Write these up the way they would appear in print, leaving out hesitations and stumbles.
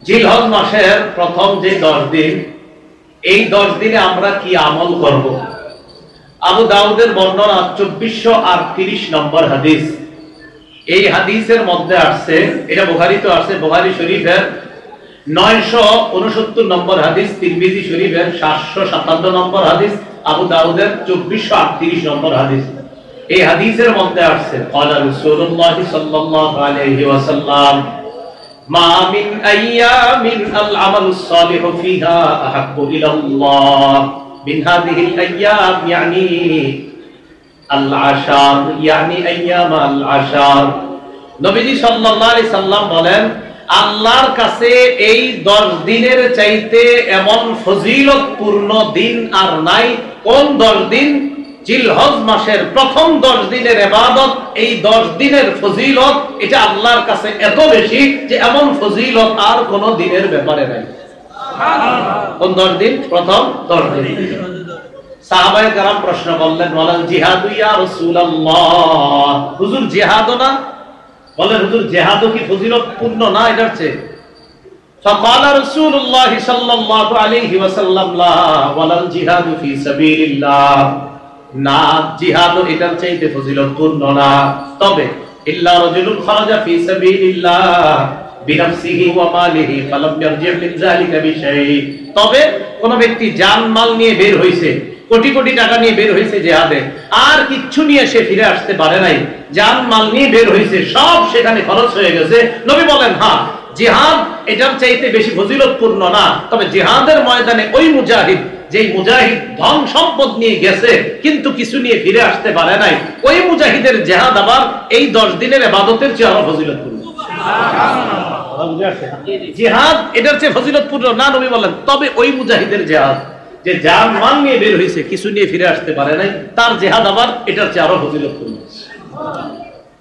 জিলহজ মাসের প্রথম যে 10 দিন, এই 10 দিনে আমরা কি আমল করব? আবু দাউদের বর্ণনা 2430 নম্বর হাদিস। এই হাদিসের মধ্যে আসছে, এটা বুখারীতে আসছে, বুখারী শরীফের 969 নম্বর হাদিস, তিরমিজি শরীফের 757 নম্বর হাদিস, আবু দাউদের 2438 নম্বর হাদিস। এই হাদিসের মধ্যে আসছে ক্বালা রাসূলুল্লাহ সাল্লাল্লাহু আলাইহি ওয়াসাল্লাম মা মিন আইয়ামিন আল আমালুস সালিহু ফিহা আহাব্বু ইলাল্লাহ মিন হাযিহিল আইয়াম, ইয়ানি আল আশার, ইয়ানি আইয়াম আল আশার। নবীজি সাল্লাল্লাহু আলাইহি সাল্লাম বলেন, আল্লাহর কাছে এই 10 দিনের চাইতে এমন ফজিলতপূর্ণ দিন আর নাই। কোন 10 দিন? জিলহজ মাসের প্রথম 10 দিনের ইবাদত, এই 10 দিনের ফজিলত এটা আল্লাহর কাছে এত বেশি যে এমন ফজিলত আর কোন দিনের ব্যাপারে নাই। কোন 10 দিন? প্রথম 10 দিন। সাহাবায়ে কেরাম প্রশ্ন করলেন, ওয়ালাল জিহাদু ইয়া রাসূলুল্লাহ, হুজুর জিহাদ না? বলেন হুজুর জিহাদও কি ফজিলতপূর্ণ না এটার চেয়ে? ফাকালা রাসূলুল্লাহ সাল্লাল্লাহু আলাইহি ওয়াসাল্লাম লা ওয়ালাল জিহাদু ফি সাবিলিল্লাহ, না, জিহাদও এটার চাইতে ফজিলতপূর্ণ না। তবে ইল্লা রাজুলুন খারাজা ফি সাবিলিল্লাহ বিনাফসিহি ওয়া মালিহি ফালাম ইয়ারজি' মিন যালিকা বিশাই, তবে কোন ব্যক্তি জান মাল নিয়ে বের হইছে, কোটি কোটি টাকা নিয়ে বের হইছে জিহাদে, আর কিচ্ছু নিয়ে সে ফিরে আসতে পারে নাই, জান মাল নিয়ে বের হইছে, সব সেখানে খরচ হয়ে গেছে। নবী বলেন, হ্যাঁ, জিহাদ এটার চাইতে বেশি ফজিলতপূর্ণ না, তবে জিহাদের ময়দানে ওই মুজাহিদ, যেই মুজাহিদ ধন সম্পদ নিয়ে গেছে কিন্তু কিছু নিয়ে ফিরে আসতে পারে নাই, ওই মুজাহিদের জিহাদ আবার এই 10 দিনের ইবাদতের চেয়ে আরো ফজিলতপূর্ণ। জিহাদ এটার চেয়ে ফজিলতপূর্ণ না, নবী বলেন, তবে ওই মুজাহিদের জিহাদ যে জান মাল নিয়ে বের হইছে, কিছু নিয়ে ফিরে আসতে পারে নাই, তার জিহাদ আবার এটার চেয়ে আরো ফজিলতপূর্ণ।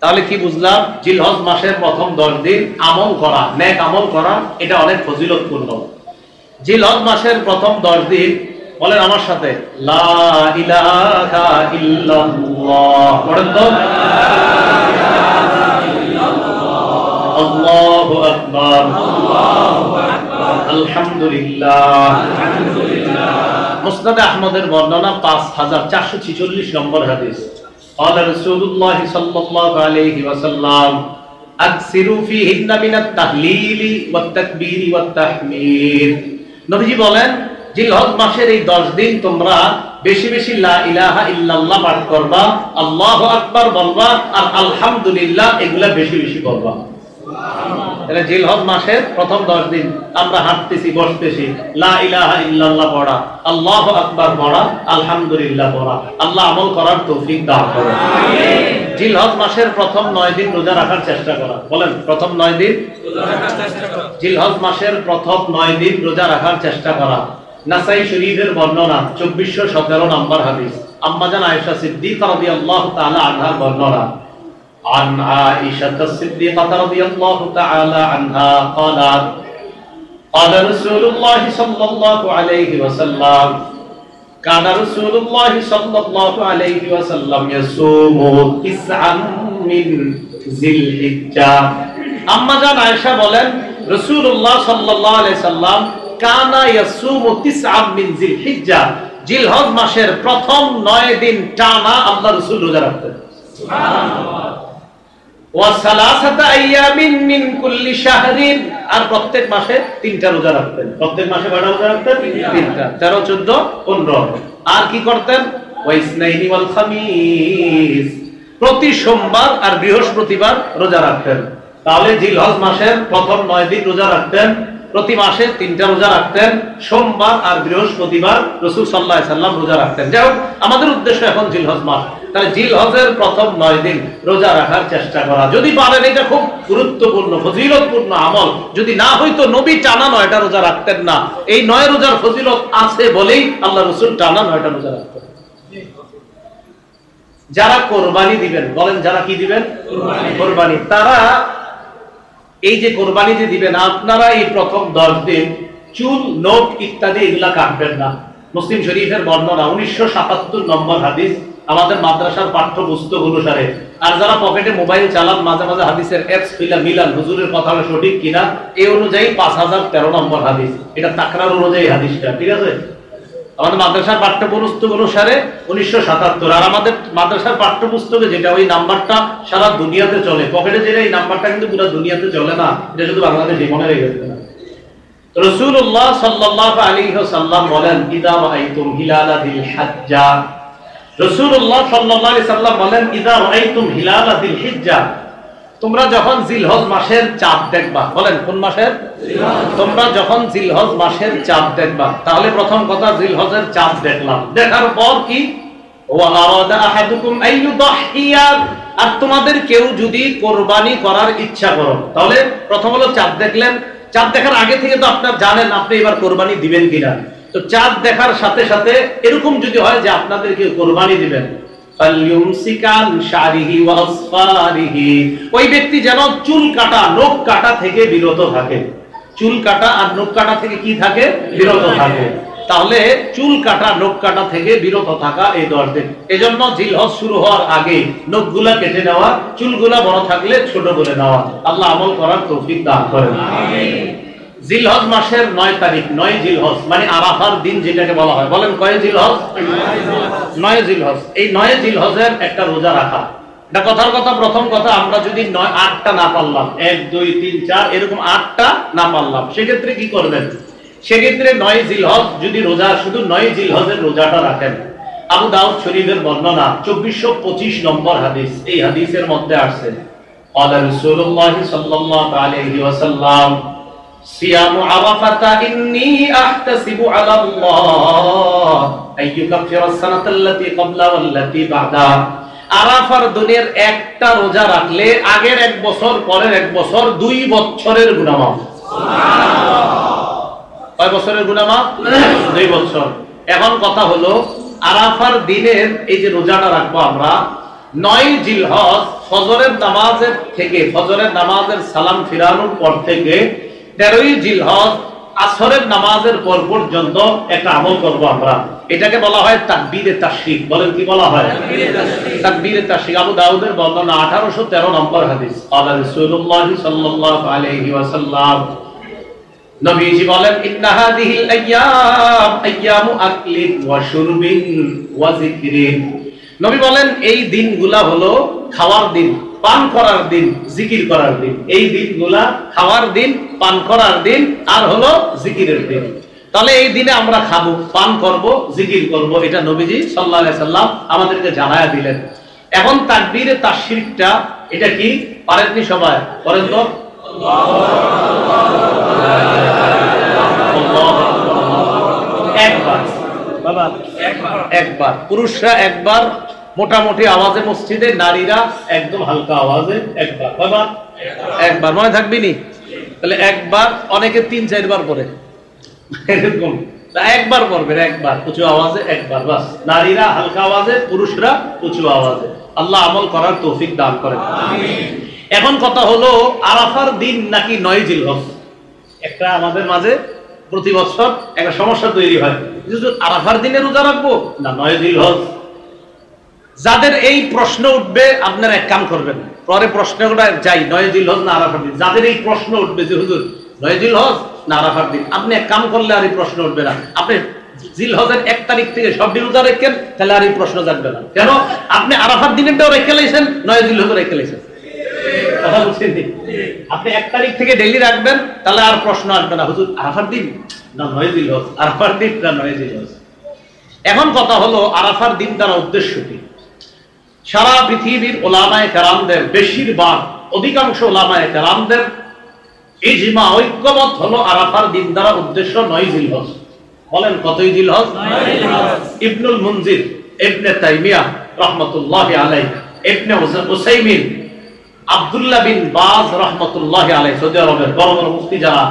তাহলে কি বুঝলাম? জিলহজ মাসের প্রথম 10 দিন আমল করা, নেক আমল করা, এটা অনেক ফজিলতপূর্ণ। জিলহজ মাসের প্রথম 10 দিন, বলেন আমার সাথে, লা ইলাহা ইল্লাল্লাহ, পড়েন তো, আল্লাহু আকবার, আলহামদুলিল্লাহ। মুসনাদে আহমদের বর্ণনা 5446 নম্বর হাদিস। قال رسول الله صلى الله عليه وسلم اكثروا فيهن من التهليل والتكبير والتحميد, নবীজি বলেন, জিলহজ মাসের এই 10 দিন তোমরা বেশি বেশি লা ইলাহা ইল্লাল্লাহ পাঠ করবা, আল্লাহু আকবার বলবা, আর আলহামদুলিল্লাহ এগুলা বেশি বেশি করবা। এটা জিলহজ মাসের প্রথম 10 দিন আমরা হাঁটতেছি, বসতেছি, লা ইলাহা ইল্লাল্লাহ পড়া, আল্লাহু আকবার পড়া, আলহামদুলিল্লাহ পড়া। আল্লাহ আমল করার তৌফিক দান করুন। জিলহজ মাসের প্রথম 9 দিন রোজা রাখার চেষ্টা করা, বলেন প্রথম 9 দিন রোজা রাখার চেষ্টা করা। জিলহজ মাসের প্রথম 9 দিন রোজা রাখার চেষ্টা করা। নাসাই শরীফের বর্ণনা 2417 নম্বর হাদিস, আম্মা জান আয়েশা সিদ্দিকা রাদিয়াল্লাহু তাআলা আনহার বর্ণনা, عن عائشة الصديقة رضي الله تعالى عنها قالت قال رسول الله صلى الله عليه وسلم كان رسول الله صلى الله عليه وسلم يصوم 9 من ذي الحجة। আম্মা জান আয়েশা বলেন, রাসূলুল্লাহ সাল্লাল্লাহু আলাইহি সাল্লাম কানা ইয়াসুমু 9 মিন যিল হিজ্জা, জিলহজ মাসের প্রথম 9 দিন টানা আল্লাহ রাসূল রোজা রাখতেন। সুবহানাল্লাহ। ওয়া সালাসাতা আইয়ামিন মিন কুল্লি শাহরিন, আর প্রত্যেক মাসে 3টা রোজা রাখতেন। প্রত্যেক মাসে কয়টা রোজা রাখতেন? 3টা, 13, 14, 15। আর কি করতেন? ওয়া ইসনাইনি ওয়াল খামিস, প্রতি সোমবার আর বৃহস্পতিবার রোজা রাখতেন। তাহলে জিলহজ মাসের প্রথম 9 দিন রোজা রাখতেন, প্রতি মাসে 3টা রোজা রাখতেন, সোমবার আর বৃহস্পতিবার রাসূল সাল্লাল্লাহু আলাইহি সাল্লাম রোজা রাখতেন। যাই হোক, আমাদের উদ্দেশ্য এখন জিলহজ মাস, তাহলে জিলহজের প্রথম 9 দিন রোজা রাখার চেষ্টা করা। যদি পারেন, এটা খুব গুরুত্বপূর্ণ ফজিলতপূর্ণ আমল। যদি না হইতো নবী টানা 9টা রোজা রাখতেন না। এই 9 রোজার ফজিলত আছে বলেই আল্লাহ রাসূল টানা 9টা রোজা রাখতেন। যারা কোরবানি দিবেন, বলেন যারা কি দিবেন? কোরবানি। তারা এই যে কোরবানি যে দিবেন, আপনারা এই প্রথম 10 দিন চুল, নখ ইত্যাদি এগুলা কাটবেন না। মুসলিম শরীফের বর্ণনা 1977 নম্বর হাদিস, আমাদের মাদ্রাসার পাঠ্যপুস্তক অনুসারে আর যারা পকেটে মোবাইল চালান মাঝে মাঝে হাদিসের অ্যাপস মিলান হুজুরের কথা সঠিক কিনা এই অনুযায়ী 5013 নম্বর হাদিস, এটা তাকরার অনুযায়ী হাদিসটা, ঠিক আছে? আমাদের মাদ্রাসার পাঠ্যপুস্তক অনুসারে 1977, আর আমাদের মাদ্রাসার পাঠ্যপুস্তকে যেটা ওই নাম্বারটা সারা দুনিয়াতে চলে, পকেটে যেটা এই নাম্বারটা কিন্তু পুরো দুনিয়াতে চলে না, এটা শুধু বাংলাদেশে মনে রেখে গেছে না। রাসূলুল্লাহ সাল্লাল্লাহু আলাইহি ওয়াসাল্লাম বলেন ইদা রাআইতুম হিলালা দিল হজ্জা, রাসূলুল্লাহ সাল্লাল্লাহু আলাইহি ওয়াসাল্লাম বলেন ইদা রাআইতুম হিলালা দিল হিজ্জা, তোমরা যখন জিলহজ মাসের চাঁদ দেখবা, বলেন কোন মাসের? তোমরা যখন জিলহজ মাসের চাঁদ দেখবা, তাহলে প্রথম কথা জিলহজের চাঁদ দেখলাম, দেখার পর কি ওয়া আরাদা আহাদুকুম আইয়ুদাহিয়া, আর তোমাদের কেউ যদি কুরবানি করার ইচ্ছা করো, তাহলে প্রথম হলো চাঁদ দেখলেন, চাঁদ দেখার আগে থেকে তো আপনারা জানেন আপনি এবার কুরবানি দিবেন কিনা, তো চাঁদ দেখার সাথে সাথে এরকম যদি হয় যে আপনাদের কেউ কুরবানি দিবেন, ফালইউমসিকান শারিহি ওয়া আসফারিহি, ওই ব্যক্তি যেন চুল কাটা নখ কাটা থেকে বিরত থাকে, চুল কাটা আর নখ কাটা থেকে কি থাকে? বিরত থাকে। তাহলে চুল কাটা নখ কাটা থেকে বিরত থাকা এই 10 দিন, এজন্য জিলহজ শুরু হওয়ার আগে নখগুলা কেটে নেওয়া, চুলগুলা বড় থাকলে ছোট করে নেওয়া। আল্লাহ আমল করার তৌফিক দান করেন, আমিন। জিলহজ মাসের 9 তারিখ, 9 জিলহজ মানে আরাফার দিন যেটাকে বলা হয়, বলেন কয় জিলহজ? 9 জিলহজ। এই 9 জিলহজের একটা রোজা রাখা, এটা কথার কথা। প্রথম কথা, আমরা যদি 8টা না পারলাম, 1 2 3 4 এরকম 8টা না পারলাম, সেক্ষেত্রে কি করবেন? সেক্ষেত্রে 9 জিলহজ যদি রোজা, শুধু 9 জিলহজের রোজাটা রাখেন। আবু দাউদ শরীফের বর্ণনা 2425 নম্বর হাদিস, এই হাদিসের মধ্যে আসছে ক্বালা রাসূলুল্লাহ সাল্লাল্লাহু আলাইহি ওয়াসাল্লাম সিয়ামু আরাফাতা ইন্নী আহতাসিবু আলা আল্লাহ আইয়ুকাফিরাস সানাতাল্লাতী ক্বাবলা ওয়াল্লাতী বা'দা, আরাফার দিনের একটা রোজা রাখলে আগের 1 বছর পরের 1 বছর 2 বছরের গুনাহ মাফ। সুবহানাল্লাহ। কয় বছরের গুনাহ মাফ? 2 বছর। এখন কথা হলো আরাফার দিনের এই যে রোজাটা রাখবো আমরা, 9 জিলহজ ফজরের নামাজের থেকে, ফজরের নামাজের সালাম ফিরানোর পর থেকে 13ই জিলহজ আসরের নামাজের পর পর্যন্ত একটা আমল করব আমরা, এটাকে বলা হয় তাকবীরে তাশরিক। বলেন কি বলা হয়? তাকবীরে তাশরিক। আবু দাউদের বর্ণনা 1813 নম্বর হাদিস, ক্বালা রাসূলুল্লাহ সাল্লাল্লাহু আলাইহি ওয়াসাল্লাম, নবীজি বলেন ইন্না হাযিহিল আইয়াম আইয়ামু আকলিন ওয়া শুরবিন ওয়া যিকরিন, নবী বলেন এই দিনগুলা হলো খাওয়ার দিন, পান করার দিন, জিকির করার দিন। এই দিনগুলা খাওয়ার দিন, পান করার দিন, আর হলো জিকিরের দিন। তাহলে এই দিনে আমরা খাবো, পান করব, জিকির করব, এটা নবীজি সাল্লাল্লাহু আলাইহি সাল্লাম আমাদেরকে জানায়া দিলেন। এখন তাকবীরে তাশরিকটা এটা কি পারেননি সবাই? করেন তো। একবার বাবা, একবার পুরুষরা একবার মোটামুটি আওয়াজে মসজিদে, নারীরা একদম হালকা আওয়াজে একবার, বাবা একবার, মনে থাকবি নি? তাহলে একবার, অনেকে 3-4 বার পড়ে এরকম, একবার পড়বেন, একবার উঁচু আওয়াজে একবার, বাস। নারীরা হালকা আওয়াজে, পুরুষরা উঁচু আওয়াজে। আল্লাহ আমল করার তৌফিক দান করেন, আমিন। এখন কথা হলো আরাফার দিন নাকি 9 জিলহজ? একটা আমাদের মাঝে প্রতি বছর একটা সমস্যা তৈরি হয়, আরাফার দিনে রোজা রাখবো না 9 জিলহজ? যাদের এই প্রশ্ন উঠবে আপনারা এক কাম করবেন, পরে প্রশ্নটা যাই 9 জিলহজ না আরাফার দিন, যাদের এই প্রশ্ন উঠবে যে হুজুর 9 জিলহজ না আরাফার দিন, আপনি এক কাম করলে আর এই প্রশ্ন উঠবে না। আপনি জিলহজের 1 তারিখ থেকে সব দিন রোজা রাখেন, তাহলে আর এই প্রশ্ন জানবে না। কেন? আপনি আরাফার দিনেরটাও রেখে লাইছেন, 9 জিলহজও রেখে লাইছেন। কথা বুঝছেন? আপনি 1 তারিখ থেকে ডেইলি রাখবেন, তাহলে আর প্রশ্ন আসবে না হুজুর আরাফার দিন না 9 জিলহজ, আরাফার দিন না 9 জিলহজ। এখন কথা হলো আরাফার দিন দ্বারা উদ্দেশ্য কি? সারা পৃথিবীর ওলামায়ে কেরামদের বেশিরভাগ, অধিকাংশ ওলামায়ে কেরামদের ইজমা, ঐক্যমত হলো আরাফার দিন দ্বারা উদ্দেশ্য 9 জিলহজ। বলেন কতই জিলহজ? 9 জিলহজ। ইবনুল মুনজির, ইবনে তাইমিয়া রাহমাতুল্লাহি আলাইহি, ইবনে উসাইমিন, আব্দুল্লাহ বিন বাজ রাহমাতুল্লাহি আলাইহি, সৌদি আরবের বড় বড় মুফতি যারা,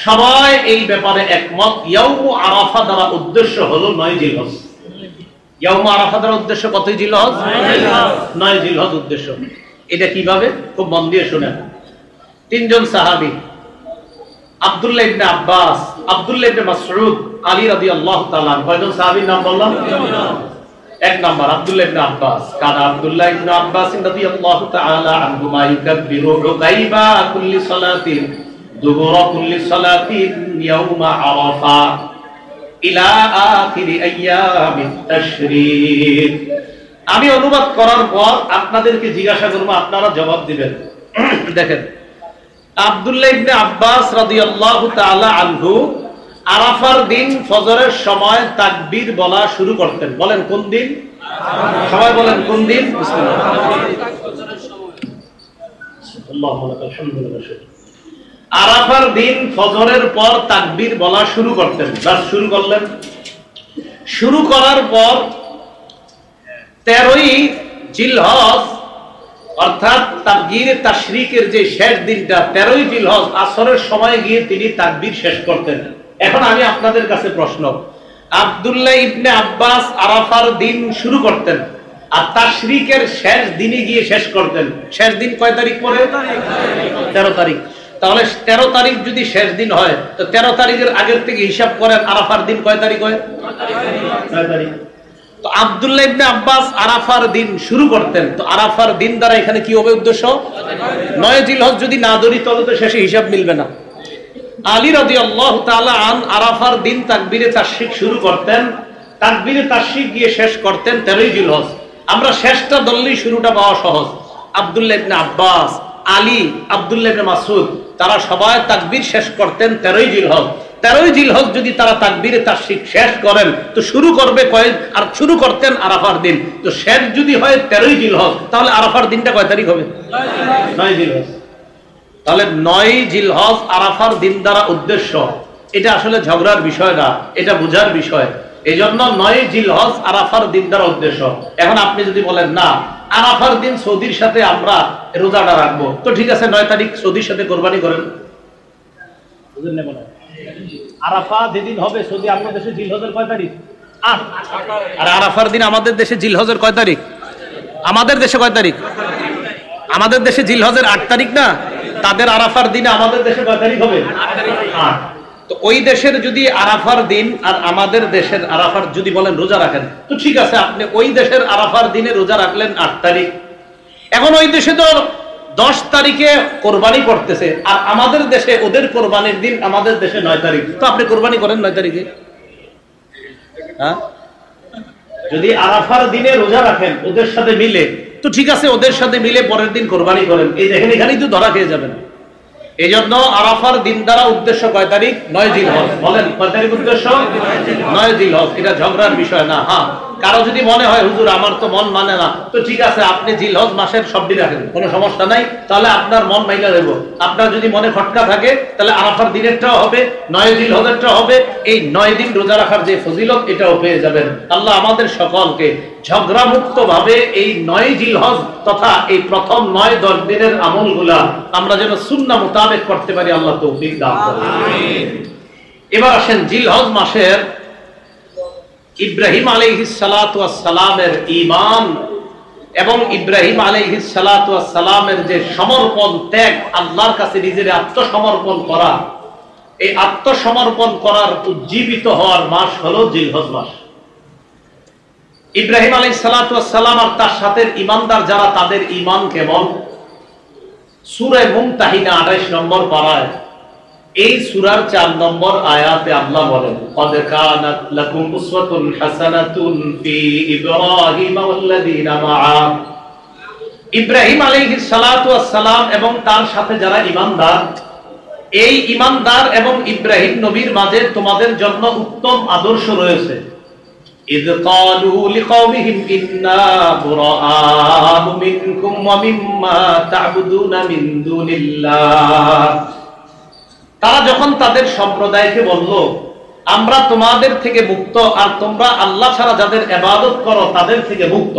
সবাই এই ব্যাপারে একমত। ইয়াউমু আরাফা দ্বারা উদ্দেশ্য হলো 9 জিলহজ। ইয়াউমু আরাফা দ্বারা উদ্দেশ্য কতই জিলহজ? 9 জিলহজ উদ্দেশ্য। এটা কিভাবে? খুব মন দিয়ে শুনেন। 3 জন সাহাবী, আব্দুল্লাহ ইবনে আব্বাস, আব্দুল্লাহ ইবনে মাসউদ, আলী রাদিয়াল্লাহু তাআলা, কয়জন সাহাবীর নাম বললাম? এক নাম্বার আব্দুল্লাহ ইবনে আব্বাস, কানা আব্দুল্লাহ ইবনে আব্বাস রাদিয়াল্লাহু তাআলা আনহুমা ইউকাব্বিরু গায়বা কুল্লি সালাতিন দুবুরা কুল্লি সালাতিন ইয়াউমা আরাফা ইলা আখিরি আইয়ামিত তাশরীক। আমি অনুবাদ করার পর আপনাদেরকে জিজ্ঞাসা করব, আপনারা জবাব দিবেন। দেখেন, আব্দুল্লাহ ইবনে আব্বাস রাদিয়াল্লাহু তাআলা আনহু আরাফার দিন ফজরের সময় তাকবীর বলা শুরু করতেন। বলেন কোন দিন? সবাই বলেন কোন দিন? আরাফার দিন ফজরের পর তাকবীর বলা শুরু করতেন। বাস শুরু করলেন। শুরু করার পর 13ই জিলহজ অর্থাৎ তাকবীরে তাশরিকের যে শেষ দিনটা 13ই জিলহজ আসরের সময় গিয়ে তিনি তাকবীর শেষ করতেন। এখন আমি আপনাদের কাছে প্রশ্ন, আব্দুল্লাহ ইবনে আব্বাস আরাফার দিন শুরু করতেন আর তাশরিকের শেষ দিনে গিয়ে শেষ করতেন। শেষ দিন কয় তারিখ পরে? 13 তারিখ। তাহলে 13 তারিখ যদি শেষ দিন হয় তো 13 তারিখের আগের থেকে হিসাব করেন আরাফার দিন কয় তারিখ হয়? 9 তারিখ। তো আব্দুল্লাহ ইবনে আব্বাস আরাফার দিন শুরু করতেন। তো আরাফার দিন দ্বারা এখানে কি হবে উদ্দেশ্য? 9 জিলহজ যদি না ধরি তাহলে তো শেষে হিসাব মিলবে না। আলী রাদিয়াল্লাহু তাআলা আন আরাফার দিন তাকবীরে তাশরিক শুরু করতেন, তাকবীরে তাশরিক গিয়ে শেষ করতেন 13ই জিলহজ। আমরা শেষটা ধরলেই শুরুটা পাওয়া সহজ। আব্দুল্লাহ ইবনে আব্বাস, আলী, আব্দুল্লাহ ইবনে মাসউদ তারা সবাই তাকবীর শেষ করতেন 13ই জিলহজ। 13ই জিলহজ যদি তারা তাকবীরে তাশরিক শেষ করেন তো শুরু করবে কয় আর শুরু করতেন আরাফার দিন। তো শেষ যদি হয় 13ই জিলহজ তাহলে আরাফার দিনটা কয় তারিখ হবে? 9 জিলহজ। তাহলে 9 জিলহজ আরাফার দিন দ্বারা উদ্দেশ্য, এটা আসলে ঝগড়ার বিষয় না, এটা বোঝার বিষয়। এই জন্য 9 জিলহজ আরাফার দিন দ্বারা উদ্দেশ্য। এখন আপনি যদি বলেন না আরাফার দিন সৌদির সাথে আমরা রোজাটা রাখবো, তো ঠিক আছে 9 তারিখ সৌদির সাথে কোরবানি করেন। আরাফা যেদিন হবে সৌদি আমাদের দেশে জিলহজের কয় তারিখ? 8। আর আরাফার দিন আমাদের দেশে জিলহজের কয় তারিখ? আমাদের দেশে কয় তারিখ? আমাদের দেশে জিলহজের 8 তারিখ না? তাদের আরাফার দিনে আমাদের দেশে কয় তারিখ হবে? 8। তো ওই দেশের যদি আরাফার দিন আর আমাদের দেশের আরাফার যদি বলেন রোজা রাখেন তো ঠিক আছে, আপনি ওই দেশের আরাফার দিনে রোজা রাখলেন 8 তারিখ। এখন ওই দেশে তো 10 তারিখে কোরবানি করতেছে আর আমাদের দেশে ওদের কোরবানির দিন আমাদের দেশে 9 তারিখ। তো আপনি কোরবানি করেন 9 তারিখে। হ্যাঁ, যদি আরাফার দিনে রোজা রাখেন ওদের সাথে মিলে তো ঠিক আছে, ওদের সাথে মিলে পরের দিন কোরবানি করেন। এই দেখেন এখানেই তো ধরা খেয়ে যাবেন। এই জন্য আরাফার দিন দ্বারা উদ্দেশ্য কয় তারিখ? 9 জিলহজ। বলেন কয় তারিখ উদ্দেশ্য? 9 জিলহজ। এটা ঝগড়ার বিষয় না। হ্যাঁ, কারো যদি মনে হয় হুজুর আমার তো মন মানে না, তো ঠিক আছে আপনি জিলহজ মাসের সব দিন রাখেন, কোনো সমস্যা নাই। তাহলে আপনার মন মাইলা দেব। আপনার যদি মনে খটকা থাকে তাহলে আরাফার দিনেরটাও হবে, 9 জিলহজেরটাও হবে। এই 9 দিন রোজা রাখার যে ফজিলত এটাও পেয়ে যাবেন। আল্লাহ আমাদের সকলকে ঝগড়া মুক্ত ভাবে এই 9 জিলহজ তথা এই প্রথম 9-10 দিনের আমলগুলা আমরা যেন সুন্নাহ মোতাবেক করতে পারি, আল্লাহ তৌফিক দান করুন। আমিন। এবার আসেন জিলহজ মাসের ইব্রাহিম আলাইহিস সালাতু ওয়াস সালামের ঈমান এবং ইব্রাহিম আলাইহিস সালাতু ওয়াস সালামের যে সমর্পণ ত্যাগ, আল্লাহর কাছে নিজের আত্মসমর্পণ করা, এই আত্মসমর্পণ করার উজ্জীবিত হওয়ার মাস হলো জিলহজ মাস। ইব্রাহিম আলাইহিস সালাতু ওয়াস সালাম আর তার সাথে ঈমানদার যারা, তাদের ঈমান কেমন? সূরা মুমতাহিনা 28 নম্বর পারায় এই সূরার 4 নম্বর আয়াতে আল্লাহ বলেন, ক্বাদ কানাত লাকুম উসওয়াতুন হাসানাতুন ফি ইব্রাহিম ওয়াল্লাযীনা মাআ। ইব্রাহিম আলাইহিস সালাতু ওয়াস সালাম এবং তার সাথে যারা ঈমানদার, এই ঈমানদার এবং ইব্রাহিম নবীর মাঝে তোমাদের জন্য উত্তম আদর্শ রয়েছে। ইয ক্বালু লিকাওমিহিম ইন্না বুরাআউ মিনকুম ওয়া মিম্মা তা'বুদুনা মিন দুনিল্লাহ। তারা যখন তাদের সম্প্রদায়কে বলল আমরা তোমাদের থেকে মুক্ত আর তোমরা আল্লাহ ছাড়া যাদের ইবাদত করো তাদের থেকে মুক্ত।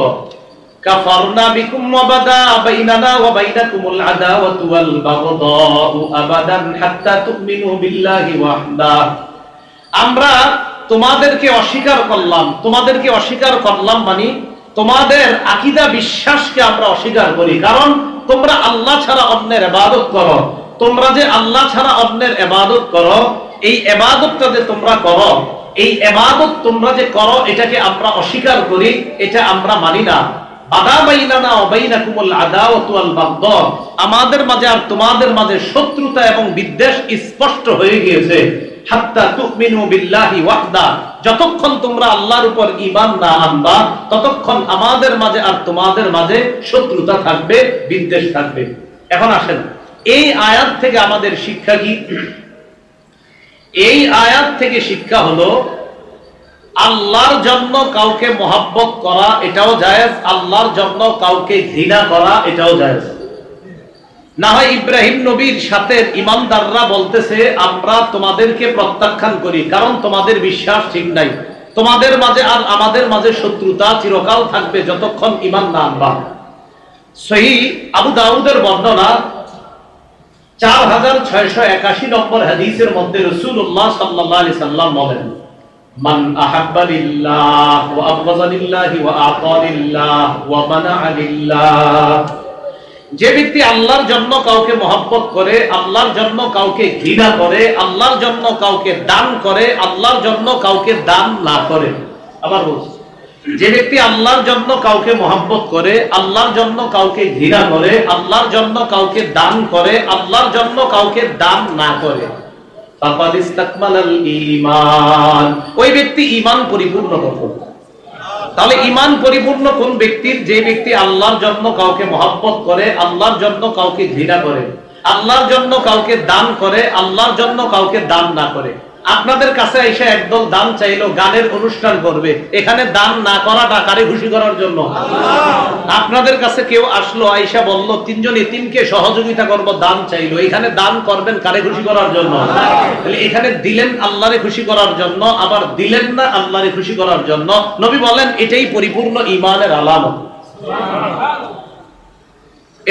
কাফারনা বিকুম ওয়া বাদা বাইনানা ওয়া বাইনাকুমুল আদাওয়াতু ওয়াল বাগদাউ আবাদান হাত্তা তুমিনু বিল্লাহি ওয়াহদা। আমরা তোমাদেরকে অস্বীকার করলাম, তোমাদেরকে অস্বীকার করলাম মানে তোমাদের আকীদা বিশ্বাসকে আমরা অস্বীকার করি, কারণ তোমরা আল্লাহ ছাড়া অন্যের ইবাদত করো। তোমরা যে আল্লাহ ছাড়া অন্যের ইবাদত করো, এই ইবাদতটা যে তোমরা করো এই ইবাদত তোমরা যে করো এটাকে আমরা অস্বীকার করি, এটা আমরা মানি না। বাদা বাইনানা ওয়া বাইনাকুমুল আদাওয়াতু ওয়াল বাগদা, আমাদের মাঝে আর তোমাদের মাঝে শত্রুতা এবং বিদ্বেষ স্পষ্ট হয়ে গিয়েছে। হাত্তা তুমিনু বিল্লাহি ওয়াহদা, যতক্ষণ তোমরা আল্লাহর উপর ঈমান না আনবা ততক্ষণ আমাদের মাঝে আর তোমাদের মাঝে শত্রুতা থাকবে, বিদ্বেষ থাকবে। এখন আসেন, এই আয়াত থেকে আমাদের শিক্ষা কি? এই আয়াত থেকে শিক্ষা হলো আল্লাহর জন্য কাউকে মহব্বত করা এটাও জায়েজ, আল্লাহর জন্য কাউকে ঘৃণা করা এটাও জায়েজ। না হয় ইব্রাহিম নবীর সাথে ইমানদাররা বলতেছে আমরা তোমাদেরকে প্রত্যাখ্যান করি, কারণ তোমাদের বিশ্বাস ঠিক নাই, তোমাদের মাঝে আর আমাদের মাঝে শত্রুতা চিরকাল থাকবে যতক্ষণ ঈমান না আনবা। সহিহ আবু দাউদের বর্ণনা 4681 নম্বর হাদিসের মধ্যে রাসূলুল্লাহ সাল্লাল্লাহু আলাইহি সাল্লাম বলেন, মান আহাব্বা লিল্লাহ ওয়া আবগাযা লিল্লাহি ওয়া আতা লিল্লাহ ওয়া মানাআ লিল্লাহ, যে ব্যক্তি আল্লাহর জন্য কাউকে মহব্বত করে, আল্লাহর জন্য কাউকে ঘৃণা করে, আল্লাহর জন্য কাউকে দান করে, আল্লাহর জন্য কাউকে দান না করে। আবার বলছি, যে ব্যক্তি আল্লাহর জন্য কাউকে মহব্বত করে, আল্লাহর জন্য কাউকে ঘৃণা করে, আল্লাহর জন্য কাউকে দান করে, আল্লাহর জন্য কাউকে দান না করে, ফাকাদ ইসতাকমালাল ঈমান, ওই ব্যক্তি ঈমান পরিপূর্ণ করবে। তাহলে ঈমান পরিপূর্ণ কোন ব্যক্তির? যে ব্যক্তি আল্লাহর জন্য কাউকে মহব্বত করে, আল্লাহর জন্য কাউকে ঘৃণা করে, আল্লাহর জন্য কাউকে দান করে, আল্লাহর জন্য কাউকে দান না করে। আপনাদের কাছে এসে একদল দান চাইলো, গানের অনুষ্ঠান করবে, এখানে দান না করাটা কারে খুশি করার জন্য? আপনাদের কাছে কেউ আসলো, আয়েশা বলল তিনজন এতিমকে সহযোগিতা করব, দান চাইলো, এখানে দান করবেন কারে খুশি করার জন্য? তাহলে এখানে দিলেন আল্লাহরে খুশি করার জন্য, আবার দিলেন না আল্লাহরে খুশি করার জন্য। নবী বলেন এটাই পরিপূর্ণ ঈমানের আলামত।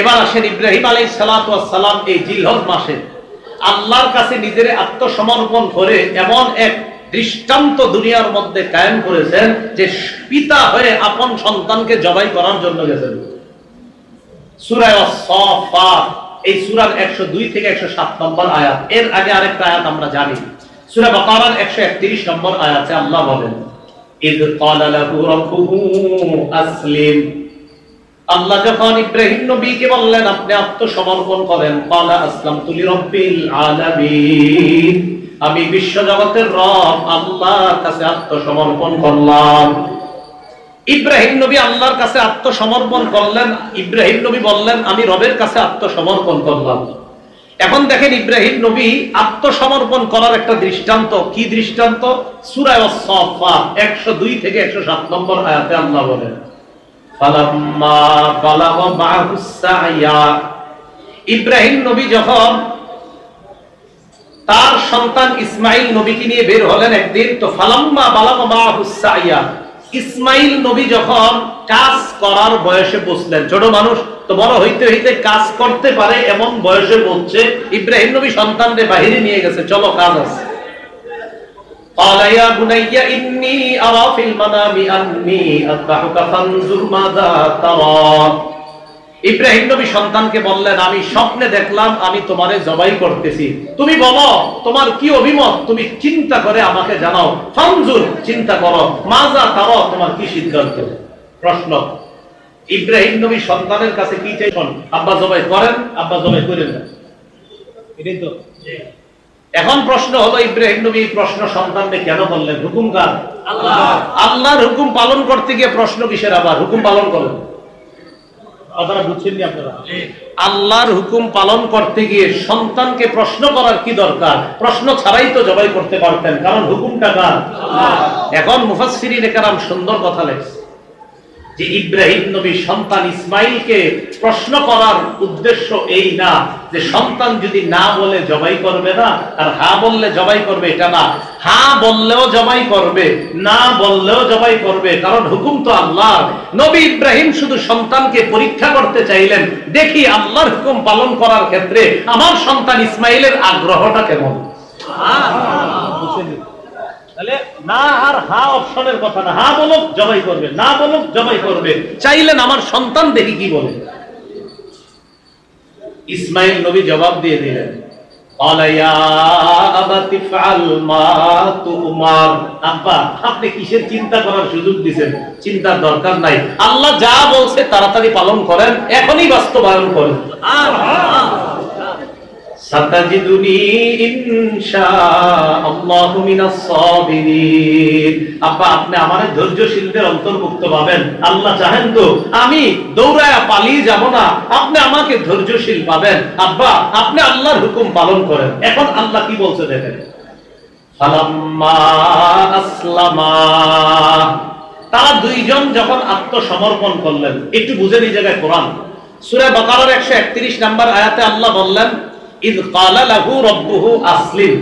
এবার আসেন, ইব্রাহিম আলাইহিস সালাতু ওয়াস সালাম এই জিলহজ মাসে আল্লাহর কাছে নিজের আত্মসমর্পণ করে এমন এক দৃষ্টান্ত দুনিয়ার মধ্যে কায়েম করেছেন যে পিতা হয়ে আপন সন্তানকে জবাই করার জন্য গেছেন। সূরা আস-সাফফাত, এই সূরার 102 থেকে 107 নম্বর আয়াত। এর আগে আরেকটা আয়াত আমরা জানি, সূরা বাকারার 131 নম্বর আয়াতে আল্লাহ বলেন, ইয ক্বালা লাহু রাব্বুহু আসলিম, আল্লাহ যখন ইব্রাহিম নবীকে বললেন আপনি আত্মসমর্পণ করেন, ক্বালা আসলামতু লিরাব্বিল আলামিন, আমি বিশ্ব জগতের রব আল্লাহর কাছে আত্মসমর্পণ করলাম। ইব্রাহিম নবী আল্লাহর কাছে আত্মসমর্পণ করলেন, ইব্রাহিম নবী বললেন আমি রবের কাছে আত্মসমর্পণ করলাম। এখন দেখেন ইব্রাহিম নবী আত্মসমর্পণ করার একটা দৃষ্টান্ত। কি দৃষ্টান্ত? সূরা আস-সাফফাত 102 থেকে 107 নম্বর আয়াতে আল্লাহ বলেন, ফালাম্মা বালাগা মা'হুস সা'য়া, ইব্রাহিম নবী যখন তার সন্তান ইসমাইল নবীকে নিয়ে বের হলেন একদিন, তো ফালাম্মা বালাগা মা'হুস সা'য়া, ইসমাইল নবী যখন কাজ করার বয়সে পৌঁছলেন, ছোট মানুষ তো বড় হইতে হইতে কাজ করতে পারে এমন বয়সে পৌঁছে ইব্রাহিম নবী সন্তানদের বাইরে নিয়ে গেছে, চলো কাজ আছে। قال يا بني إني أرى في المنام أني أذبحك فانظر ماذا ترى, ইব্রাহিম নবী সন্তানকে বললেন আমি স্বপ্নে দেখলাম আমি তোমারে জবাই করতেছি, তুমি বলো তোমার কি অভিমত, তুমি চিন্তা করে আমাকে জানাও। ফানজুর, চিন্তা করো, মাযা তারা, তোমার কি সিদ্ধান্ত। প্রশ্ন, ইব্রাহিম নবী সন্তানের কাছে কি চাইছেন? আব্বা জবাই করেন, আব্বা জবাই করেন না, এটাই তো। এখন প্রশ্ন হলো ইব্রাহিম নবী এই প্রশ্ন সন্তানকে কেন করলেন? হুকুম কার? আল্লাহ। আল্লাহর হুকুম পালন করতে গিয়ে প্রশ্ন কিসের? আবার হুকুম পালন করো, আপনারা বুঝছেননি? আপনারা আল্লাহর হুকুম পালন করতে গিয়ে সন্তানকে প্রশ্ন করার কি দরকার? প্রশ্ন ছাড়াই তো জবাই করতে পারতেন, কারণ হুকুমটা কার? আল্লাহ। এখন মুফাসসিরিনে কেরাম সুন্দর কথা লেখছে যে ইব্রাহিম নবী সন্তান ইসমাইলকে প্রশ্ন করার উদ্দেশ্য এই না যে সন্তান যদি না বলে জবাই করবে না, আর হা বললে জবাই করবে, এটা না। হা বললেও জবাই করবে, না বললেও জবাই করবে, কারণ হুকুম তো আল্লাহর। নবী ইব্রাহিম শুধু সন্তানকে পরীক্ষা করতে চাইলেন, দেখি আল্লাহর হুকুম পালন করার ক্ষেত্রে আমার সন্তান ইসমাইলের আগ্রহটা কেমন। তাহলে না আর হা অপশনের কথা না, হা বলুক জবাই করবে, না বলুক জবাই করবে, চাইলেন আমার সন্তান দেখি কি বলে। ইসমাইল নবী জবাব দিয়ে দিলেন, আব্বা আপনি কিসের চিন্তা করার সুযোগ দিবেন? চিন্তার দরকার নাই, আল্লাহ যা বলছে তাড়াতাড়ি পালন করেন, এখনই বাস্তবায়ন করেন। সাতাজিদুনি ইনশাআল্লাহু মিনাস সাবিরিন। আব্বা আপনি আমারে ধৈর্যশীলদের অন্তর্ভুক্ত পাবেন, আল্লাহ চাহেন তো আমি দৌড়ায়া পালিয়ে যাব না, আপনি আমাকে ধৈর্যশীল পাবেন। আব্বা আপনি আল্লাহর হুকুম পালন করেন। এখন আল্লাহ কি বলছে দেখেন, ফালাম্মা আসলামা, তারা দুইজন যখন আত্মসমর্পণ করলেন। একটু বুঝেন এই জায়গায় কোরআন সূরা বাকারার 131 নম্বর আয়াতে আল্লাহ বললেন, ইয ক্বালা লাহু রাব্বুহু আসলিম।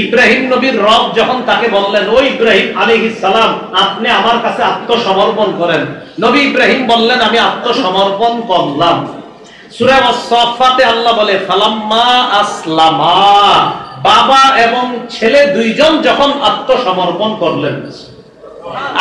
ইব্রাহিম নবীর রব যখন তাকে বললেন, ও ইব্রাহিম আলাইহিস সালাম আপনি আমার কাছে আত্মসমর্পণ করেন, নবী ইব্রাহিম বললেন আমি আত্মসমর্পণ করলাম। সূরা আস-সাফফাতে আল্লাহ বলে, ফালাম্মা আসলামা, বাবা এবং ছেলে দুইজন যখন আত্মসমর্পণ করলেন।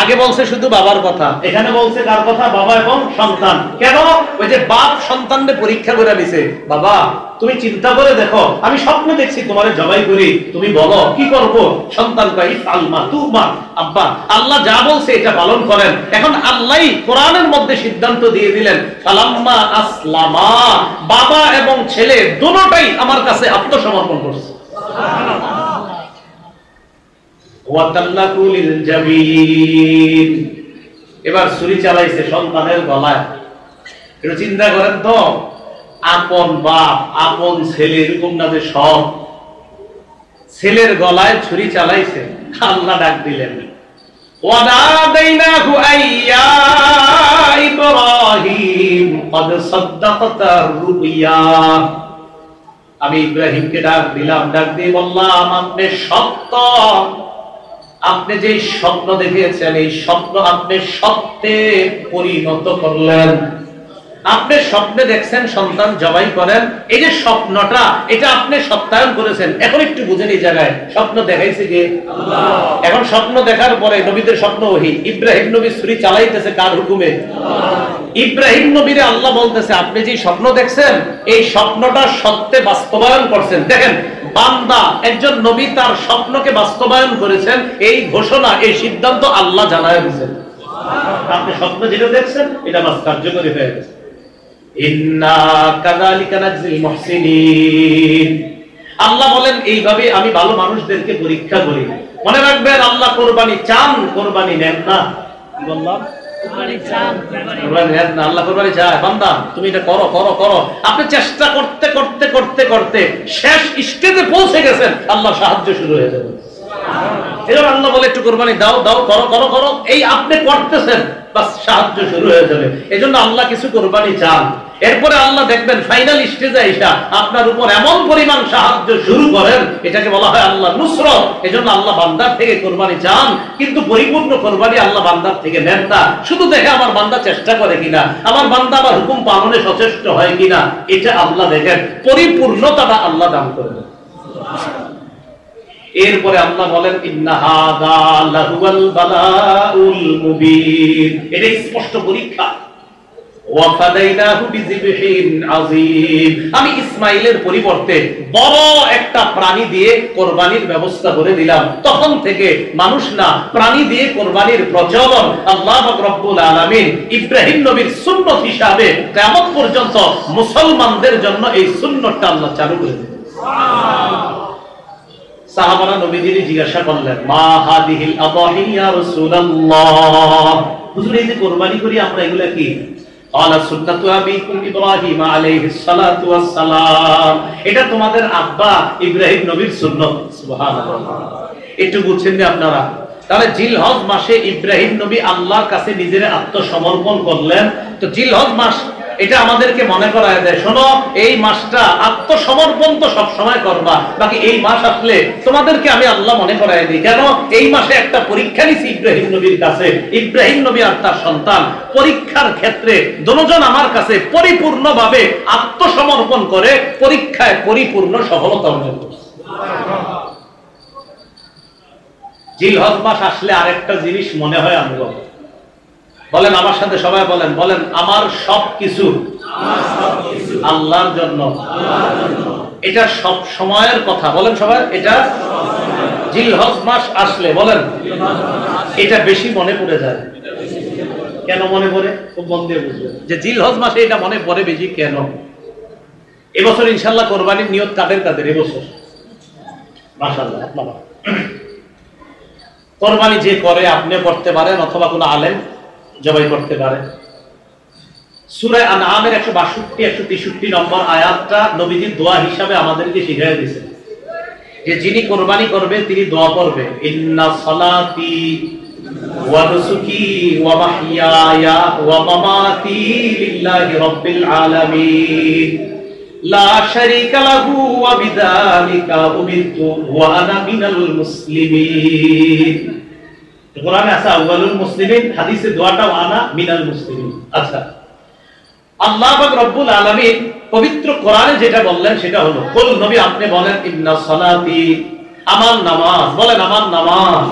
আগে বলছে শুধু বাবার কথা, এখানে বলছে কার কথা? বাবা এবং সন্তান। কেন? ওই যে বাপ সন্তানকে পরীক্ষা করে দিছে, বাবা তুমি চিন্তা করে দেখো, আমি স্বপ্নে দেখছি তোমারে জবাই করি, তুমি বলো কি করব? সন্তান কয় আলমা তুমা, আব্বা আল্লাহ যা বলছে এটা পালন করেন। এখন আল্লাহই কোরআনের মধ্যে সিদ্ধান্ত দিয়ে দিলেন, ফালাম্মা আসলামা, বাবা এবং ছেলে দুটোটাই আমার কাছে আত্মসমর্পণ করছে। এবার ছুরি চালাইছে সন্তানের গলায়। একটু চিন্তা করেন তো, আপন বাপ আপন ছেলে, এরকম না যে সব, ছেলের গলায় ছুরি চালাইছে। আল্লাহ ডাক দিলেন, ওয়ানাদাইনাহু আইয়া ইব্রাহিম ক্বাদ সাদ্দাকতা রুইয়া। আমি ইব্রাহিমকে ডাক দিলাম, ডাক দিয়ে বললাম আপনি সত্য, আপনি যে স্বপ্ন দেখেছেন এই স্বপ্ন আপনি সত্যে পরিণত করলেন। আপনি স্বপ্নে দেখছেন সন্তান জবাই করেন, এই যে স্বপ্নটা এটা আপনি সত্যায়ন করেছেন। এখন একটু বুঝেন এই জায়গায় স্বপ্ন দেখাইছে কে? আল্লাহ। এখন স্বপ্ন দেখার পরে নবীদের স্বপ্ন ওহী, ইব্রাহিম নবী ছুরি চালাইতেছে কার হুকুমে? আল্লাহ। ইব্রাহিম নবীরে আল্লাহ বলতেছে আপনি যে স্বপ্ন দেখছেন এই স্বপ্নটা সত্যে বাস্তবায়ন করছেন। দেখেন বান্দা একজন নবী তার স্বপ্নকে বাস্তবায়ন করেছেন, এই ঘোষণা এই সিদ্ধান্ত আল্লাহ জানায় দিয়েছেন। আপনি স্বপ্ন যেটা দেখছেন এটা বাস কার্যকরী হয়ে গেছে। ইন্না কাযালিকা নাজজিল মুহসিনিন। আল্লাহ বলেন এইভাবে আমি ভালো মানুষদেরকে পরীক্ষা করি। মনে রাখবেন আল্লাহ কুরবানি চান, কুরবানি নেন না। কি বললাম? কুরবানি চান, কুরবানি নেন না। আল্লাহ কুরবানি চায়, বান্দা তুমি এটা করো করো করো। আপনি চেষ্টা করতে করতে করতে করতে শেষ স্টেজে পৌঁছে গেছেন, আল্লাহ সাহায্য শুরু হয়ে যাবে। এবার আল্লাহ বলে একটু কুরবানি দাও দাও, করো করো করো, এই আপনি করতেছেন বাস সাহায্য শুরু হয়ে যাবে। এজন্য আল্লাহ কিছু কুরবানি চান, এরপরে আল্লাহ দেখবেন ফাইনাল স্টেজে এসে আপনার উপর এমন পরিমাণ সাহায্য শুরু করেন, এটাকে বলা হয় আল্লাহ নুসরত। এজন্য আল্লাহ বান্দার থেকে কুরবানি চান, কিন্তু পরিপূর্ণ কুরবানি আল্লাহ বান্দার থেকে নেন না। শুধু দেখে আমার বান্দা চেষ্টা করে কিনা, আমার বান্দা আমার হুকুম পালনে সচেষ্ট হয় কিনা, এটা আল্লাহ দেখেন। পরিপূর্ণতাটা আল্লাহ দান করেন। এরপরে আল্লাহ বলেন ইন্না হাযা লাহুয়াল বালাউল মুবিন, এটা স্পষ্ট পরীক্ষা। ওয়া ফাদাইনাহু বিযিবহিন আযীম, আমি ইসমাঈলের পরিবর্তে বড় একটা প্রাণী দিয়ে কুরবানির ব্যবস্থা করে দিলাম। তখন থেকে মানুষ না প্রাণী দিয়ে কুরবানির প্রচলন আল্লাহ পাক রব্বুল আলামিন ইব্রাহিম নবীর সুন্নাত হিসাবে কিয়ামত পর্যন্ত মুসলমানদের জন্য এই সুন্নাতটা আল্লাহ চালু করে দিলেন। সুবহানাল্লাহ। সাহাবারা নবীজিকে জিজ্ঞাসা করলেন, মা হাদিহিল আদাহি ইয়া রাসূলুল্লাহ, হুজুর এই যে কুরবানি করি আমরা এগুলা কি? ক্বালা সুন্নাতু আবিকুম ইব্রাহিম আলাইহিস সালাতু ওয়াস সালাম, এটা তোমাদের আব্বা ইব্রাহিম নবীর সুন্নাত। সুবহানাল্লাহ। একটু বুঝছেন না আপনারা? তাহলে জিলহজ মাসে ইব্রাহিম নবী আল্লাহর কাছে নিজের আত্মসমর্পণ করলেন। তো জিলহজ মাস এটা আমাদেরকে মনে করায় দেয়, শোনো এই মাসটা আত্মসমর্পণ তো সব সময় করবা, বাকি এই মাস আসলে তোমাদেরকে আমি আল্লাহ মনে করায় দিই। কেন? এই মাসে একটা পরীক্ষা নিছি ইব্রাহিম নবীর কাছে। ইব্রাহিম নবী আর তার সন্তান পরীক্ষার ক্ষেত্রে দুজন আমার কাছে পরিপূর্ণভাবে আত্মসমর্পণ করে পরীক্ষায় পরিপূর্ণ সফলতা অর্জন করছে। জিলহজ মাস আসলে আরেকটা জিনিস মনে হয় আমগো, বলেন আমার সাথে সবাই বলেন, বলেন আমার সবকিছু আল্লাহর জন্য। এটা সব সময়ের কথা, বলেন সবাই। এটা জিলহজ মাস আসলে বলেন এটা বেশি মনে পড়ে যায়। কেন মনে পড়ে? খুব মন দিয়ে বুঝবেন যে জিলহজ মাসে এটা মনে পড়ে বেশি কেন। এবছর ইনশাল্লাহ কোরবানির নিয়ত কাদের কাদের? এবছর মাশাআল্লাহ আপনারা কোরবানি যে করে আপনি করতে পারেন অথবা কোনো আলেম জবাই করতে পারে। সূরা আনআমের 162-163 নম্বর আয়াতটা নবীজির দোয়া হিসাবে আমাদেরকে শিখিয়ে দিয়েছেন যে যিনি কোরবানি করবে তিনি দোয়া করবে, ইন্না সালাতি ওয়া নুসুকি ওয়া মাহইয়ায়া ওয়া মামাতি লিল্লাহি রাব্বিল আলামিন লা শারীকা লাহু ওয়া বিযালিকা উমিরতু ওয়া আনা মিনাল মুসলিমিন। কোরআনে আছে আউয়ালুল মুসলিমিন, হাদিসে দোয়াটাও আনা মিনাল মুসলিমিন। আচ্ছা, আল্লাহ পাক রব্বুল আলামিন পবিত্র কোরআনে যেটা বললেন সেটা হলো, কুল নবী আপনি বলেন ইন্না সালাতি আমার নামাজ, বলেন আমার নামাজ,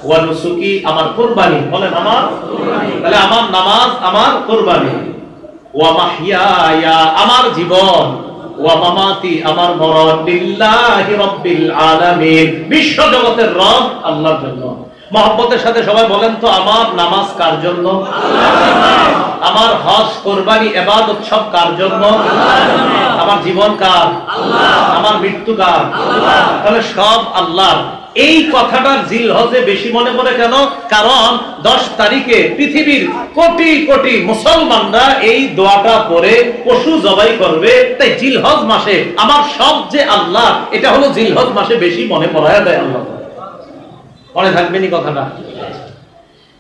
ওয়া নুসুকি আমার কুরবানি, বলেন আমার কুরবানি, তাহলে আমার নামাজ আমার কুরবানি, ওয়া মাহইয়ায়া আমার জীবন, ওয়া মামাতি আমার মরণ, লিল্লাহি রাব্বিল আলামিন বিশ্ব জগতের রব আল্লাহর জন্য। মহব্বতের সাথে সবাই বলেন তো, আমার নামাজ কার জন্য? আমার হজ কোরবানি ইবাদত সব কার জন্য? আমার জীবন কার? আমার মৃত্যু কার? তাহলে সব আল্লাহর। এই কথাটা জিলহজে বেশি মনে পড়ে কেন? কারণ 10 তারিখে পৃথিবীর কোটি কোটি মুসলমানরা এই দোয়াটা পড়ে পশু জবাই করবে। তাই জিলহজ মাসে আমার সব যে আল্লাহ, এটা হলো জিলহজ মাসে বেশি মনে পড়ায় দেয় আল্লাহ। মনে থাকবেনি কথাটা?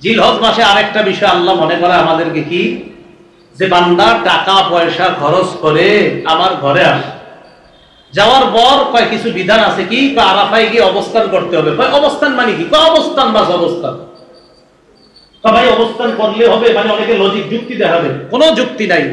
জিলহজ মাসে আরেকটা বিষয় আল্লাহ মনে করে আমাদেরকে কি, যে বান্দা টাকা পয়সা খরচ করে আমার ঘরে আসে, যাওয়ার পর কয় কিছু বিধান আছে কি, আরাফায় গিয়ে অবস্থান করতে হবে। কয় অবস্থান মানে কি? কয় অবস্থান বাস অবস্থান। সবাই অবস্থান করলে হবে মানে অনেকে লজিক যুক্তি দেখাবে, কোনো যুক্তি নাই।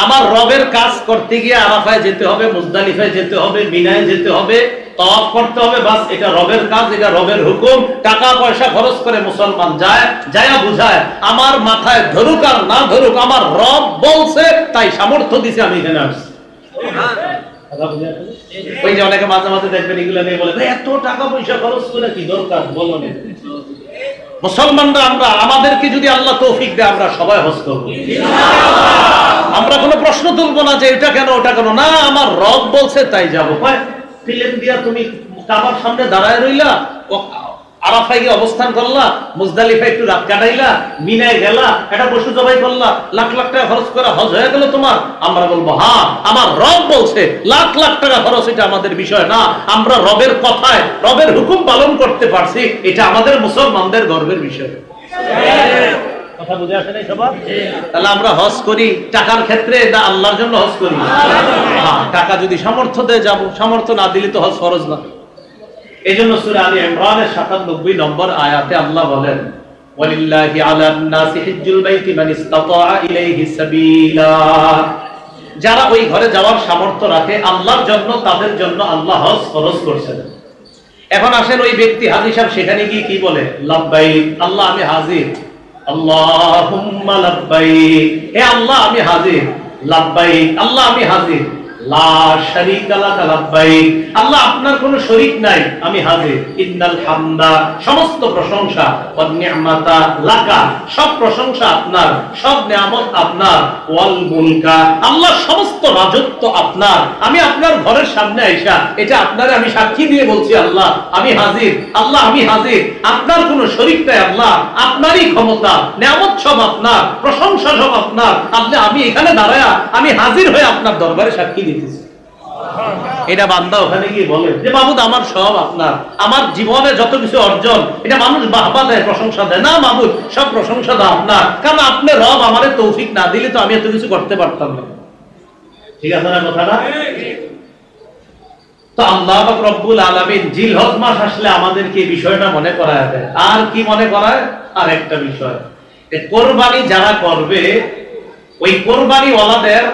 আমার রবের কাজ করতে গিয়ে আরাফায় যেতে হবে, মুজদালিফায় যেতে হবে, মিনায় যেতে হবে, তাওয়াফ করতে হবে, বাস এটা রবের কাজ, এটা রবের হুকুম। টাকা পয়সা খরচ করে মুসলমান যায়, যায়া বুঝায় আমার মাথায় ধরুক আর না ধরুক আমার রব বলছে তাই সামর্থ্য দিছে আমি এখানে আসছি। ওই যে অনেকে মাঝে মাঝে দেখবেন এগুলো নিয়ে বলে এত টাকা পয়সা খরচ করে কি দরকার বলো না। মুসলমানরা আমরা, আমাদেরকে যদি আল্লাহ তৌফিক দেয় আমরা সবাই হজ করব। আমরা কোনো প্রশ্ন তুলবো না যে এটা কেন ওটা কেন, না আমার রব বলছে তাই যাবো। ফিলেন দিয়া তুমি কাবার সামনে দাঁড়ায় রইলা, আরাফায় গিয়ে অবস্থান করলা, মুজদালিফায় একটু রাত কাটাইলা, মিনায় গেলা, একটা পশু জবাই করলা, লাখ লাখ টাকা খরচ করা হজ হয়ে গেল তোমার। আমরা বলবো হ্যাঁ আমার রব বলছে, লাখ লাখ টাকা খরচ এটা আমাদের বিষয় না। আমরা রবের কথায় রবের হুকুম পালন করতে পারছি, এটা আমাদের মুসলমানদের গর্বের বিষয়। কথা বুঝে আসে নাই সবার? তাহলে আমরা হজ করি টাকার ক্ষেত্রে না আল্লাহর জন্য হজ করি? হ্যাঁ, টাকা যদি সামর্থ্য দেয় যাবো, সামর্থ্য না দিলে তো হজ ফরজ না। এই জন্য সূরা আলী ইমরানের 97 নম্বর আয়াতে আল্লাহ বলেন, ওয়ালিল্লাহি আলান নাসি হিজ্জুল বাইতি মান ইসতাতা ইলাইহি সাবিলা। যারা ওই ঘরে যাওয়ার সামর্থ্য রাখে আল্লাহর জন্য, তাদের জন্য আল্লাহ হজ ফরজ করেছেন। এখন আসেন ওই ব্যক্তি হাজী সাহেব সেখানে গিয়ে কি বলে? লাব্বাইক আল্লাহ আমি হাজির, আল্লাহুম্মা লাব্বাইক, হে আল্লাহ আমি হাজির, লাব্বাইক আল্লাহ আমি হাজির, লা শারীকা লাকা লাব্বাইক আল্লাহ আপনার কোনো শরীক নাই আমি হাজির, ইন্নাল হামদা সমস্ত প্রশংসা, ওয়ান নি'মাতা লাকা সব প্রশংসা আপনার, সব নিয়ামত আপনার, ওয়াল মুলকা আল্লাহ সমস্ত রাজত্ব আপনার। আমি আপনার ঘরের সামনে আইসা এটা আপনারে আমি সাক্ষী দিয়ে বলছি আল্লাহ আমি হাজির, আল্লাহ আমি হাজির, আপনার কোনো শরীক নাই আল্লাহ, আপনারই ক্ষমতা, নিয়ামত সব আপনার, প্রশংসা সব আপনার। আপনি আমি এখানে দাঁড়ায়া আমি হাজির হয়ে আপনার দরবারে সাক্ষী দিতেছি। এটা বান্দা ওখানে গিয়ে বলে যে মাবুদ আমার সব আপনার, আমার জীবনে যত কিছু অর্জন এটা মানুষ বাহবা দেয়, প্রশংসা দেয় না, মাবুদ সব প্রশংসা দেয় আপনার, কারণ আপনি রব আমারে তৌফিক না দিলে তো আমি এত কিছু করতে পারতাম না। ঠিক আছে না কথাটা? তো আল্লাহ পাক রব্বুল আলামিন জিলহজ মাস আসলে আমাদেরকে এই বিষয়টা মনে করায় দেয়। আর কি মনে করায়? আর একটা বিষয়, কোরবানি যারা করবে ওই কোরবানি ওয়ালাদের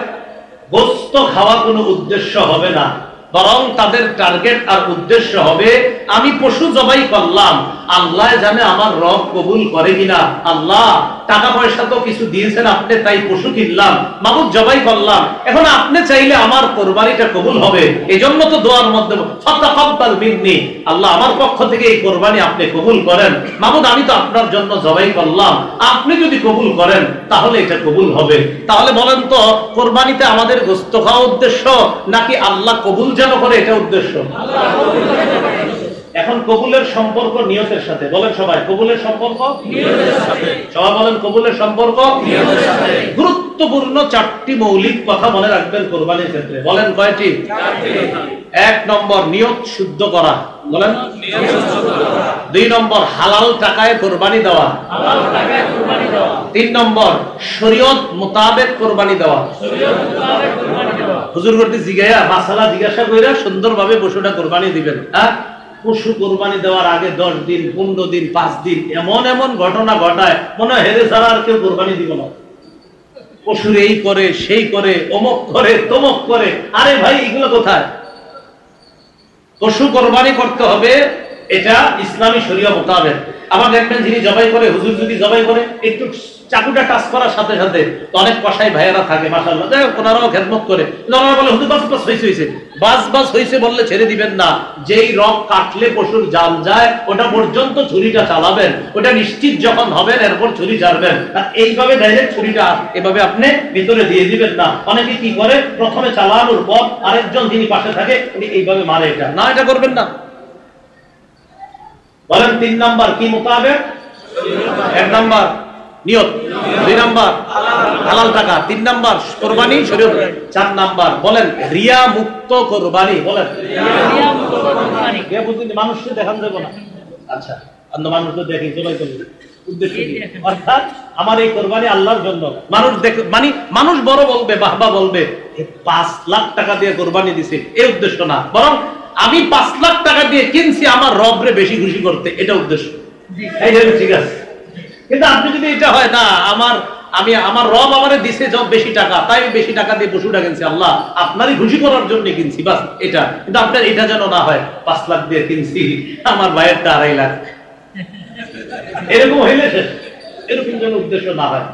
গোশত খাওয়া কোনো উদ্দেশ্য হবে না, বরং তাদের টার্গেট আর উদ্দেশ্য হবে আমি পশু জবাই করলাম, আল্লাহ জানে আমার রব কবুল করে কিনা, আল্লাহ টাকা পয়সা তো কিছু দিয়েছেন আপনি, তাই পশু কিনলাম, মাবুদ জবাই করলাম, এখন আপনি চাইলে আমার কোরবানিটা কবুল হবে, এজন্য তো দোয়ার মধ্যে ফাতাকাব্বাল মিন্নি, আল্লাহ আমার পক্ষ থেকে এই কোরবানি আপনি কবুল করেন, মাবুদ আমি তো আপনার জন্য জবাই করলাম, আপনি যদি কবুল করেন তাহলে এটা কবুল হবে। তাহলে বলেন তো কোরবানিতে আমাদের গোশত খাওয়া উদ্দেশ্য নাকি আল্লাহ কবুল যেন করে এটা উদ্দেশ্য? এখন কবুলের সম্পর্ক নিয়তের সাথে, বলেন সবাই কবুলের সম্পর্ক নিয়তের সাথে, সবাই বলেন কবুলের সম্পর্ক নিয়তের সাথে। গুরুত্বপূর্ণ চারটি মৌলিক কথা মনে রাখবেন কোরবানির ক্ষেত্রে, বলেন কয়টি? এক নম্বর নিয়ত শুদ্ধ করা, বলেন নিয়ত শুদ্ধ করা। দুই নম্বর হালাল টাকায় কোরবানি দেওয়া, হালাল টাকায় কোরবানি দেওয়া। তিন নম্বর শরীয়ত মোতাবেক কোরবানি দেওয়া, শরীয়ত মোতাবেক কোরবানি দেওয়া। হুজুর করতে জিজ্ঞাসা মাসালা জিজ্ঞাসা কইরা সুন্দরভাবে পশুটা কোরবানি দিবেন। হ্যাঁ, পশু কোরবানি দেওয়ার আগে 10 দিন 15 দিন 5 দিন এমন এমন ঘটনা ঘটায় মনে হয় হেরে ছাড়া আর কেউ কোরবানি দিব না, পশুর এই করে সেই করে অমুক করে তমুক করে। আরে ভাই এগুলো কোথায়? পশু কোরবানি করতে হবে এটা ইসলামী শরীয়ত মোতাবেক। আবার দেখবেন যিনি জবাই করে, হুজুর যদি জবাই করে একটু চাকুটা টাচ করার সাথে সাথে অনেক কসাই ভাইয়েরা থাকে মাশাআল্লাহ, যাই হোক ওনারাও খেদমত করে, ওনারা বলে হুজুর বাস বাস হয়েছে, বাস বাস হয়েছে বললে ছেড়ে দিবেন না, যেই রক কাটলে পশুর জান যায় ওটা পর্যন্ত ছুরিটা চালাবেন, ওটা নিশ্চিত যখন হবেন এরপর ছুরি ছাড়বেন। আর এইভাবে ডাইরেক্ট ছুরিটা এভাবে আপনি ভিতরে দিয়ে দিবেন না। অনেকে কি করে প্রথমে চালানোর পর আরেকজন যিনি পাশে থাকে উনি এইভাবে মারে, এটা না, এটা করবেন না। বলেন 3 নাম্বার কি মোতাবেক? 1 নাম্বার নিয়ত, 2 নাম্বার হালাল টাকা, 3 নাম্বার কোরবানি শরীয়ত, 4 নাম্বার বলেন রিয়া মুক্ত কোরবানি, বলেন রিয়া মুক্ত কোরবানি। কে বুঝিনি মানুষকে দেখান যাব না, আচ্ছা অন্য মানুষ তো দেখি জবাই করবে উদ্দেশ্য কি? অর্থাৎ আমার এই কোরবানি আল্লাহর জন্য। মানুষ দেখে মানে মানুষ বড় বলবে, বাহবা বলবে 5 লাখ টাকা দিয়ে কোরবানি দিছে, এই উদ্দেশ্য না, বরং আমি 5 লাখ টাকা দিয়ে কিনছি আমার রবরে বেশি খুশি করতে, এটা উদ্দেশ্য। এই যে ঠিক আছে, কিন্তু আপনি যদি এটা হয় না আমার রব আমারে দিছে যত বেশি টাকা, তাই আমি বেশি টাকা দিয়ে পশুটা কিনছি, আল্লাহ আপনারই খুশি করার জন্য কিনছি, বাস এটা। কিন্তু আপনার এটা যেন না হয় 5 লাখ দিয়ে কিনছি আমার ভাইয়েরটা 2.5 লাখ, এরকম হইলে এরকম যেন উদ্দেশ্য না হয়।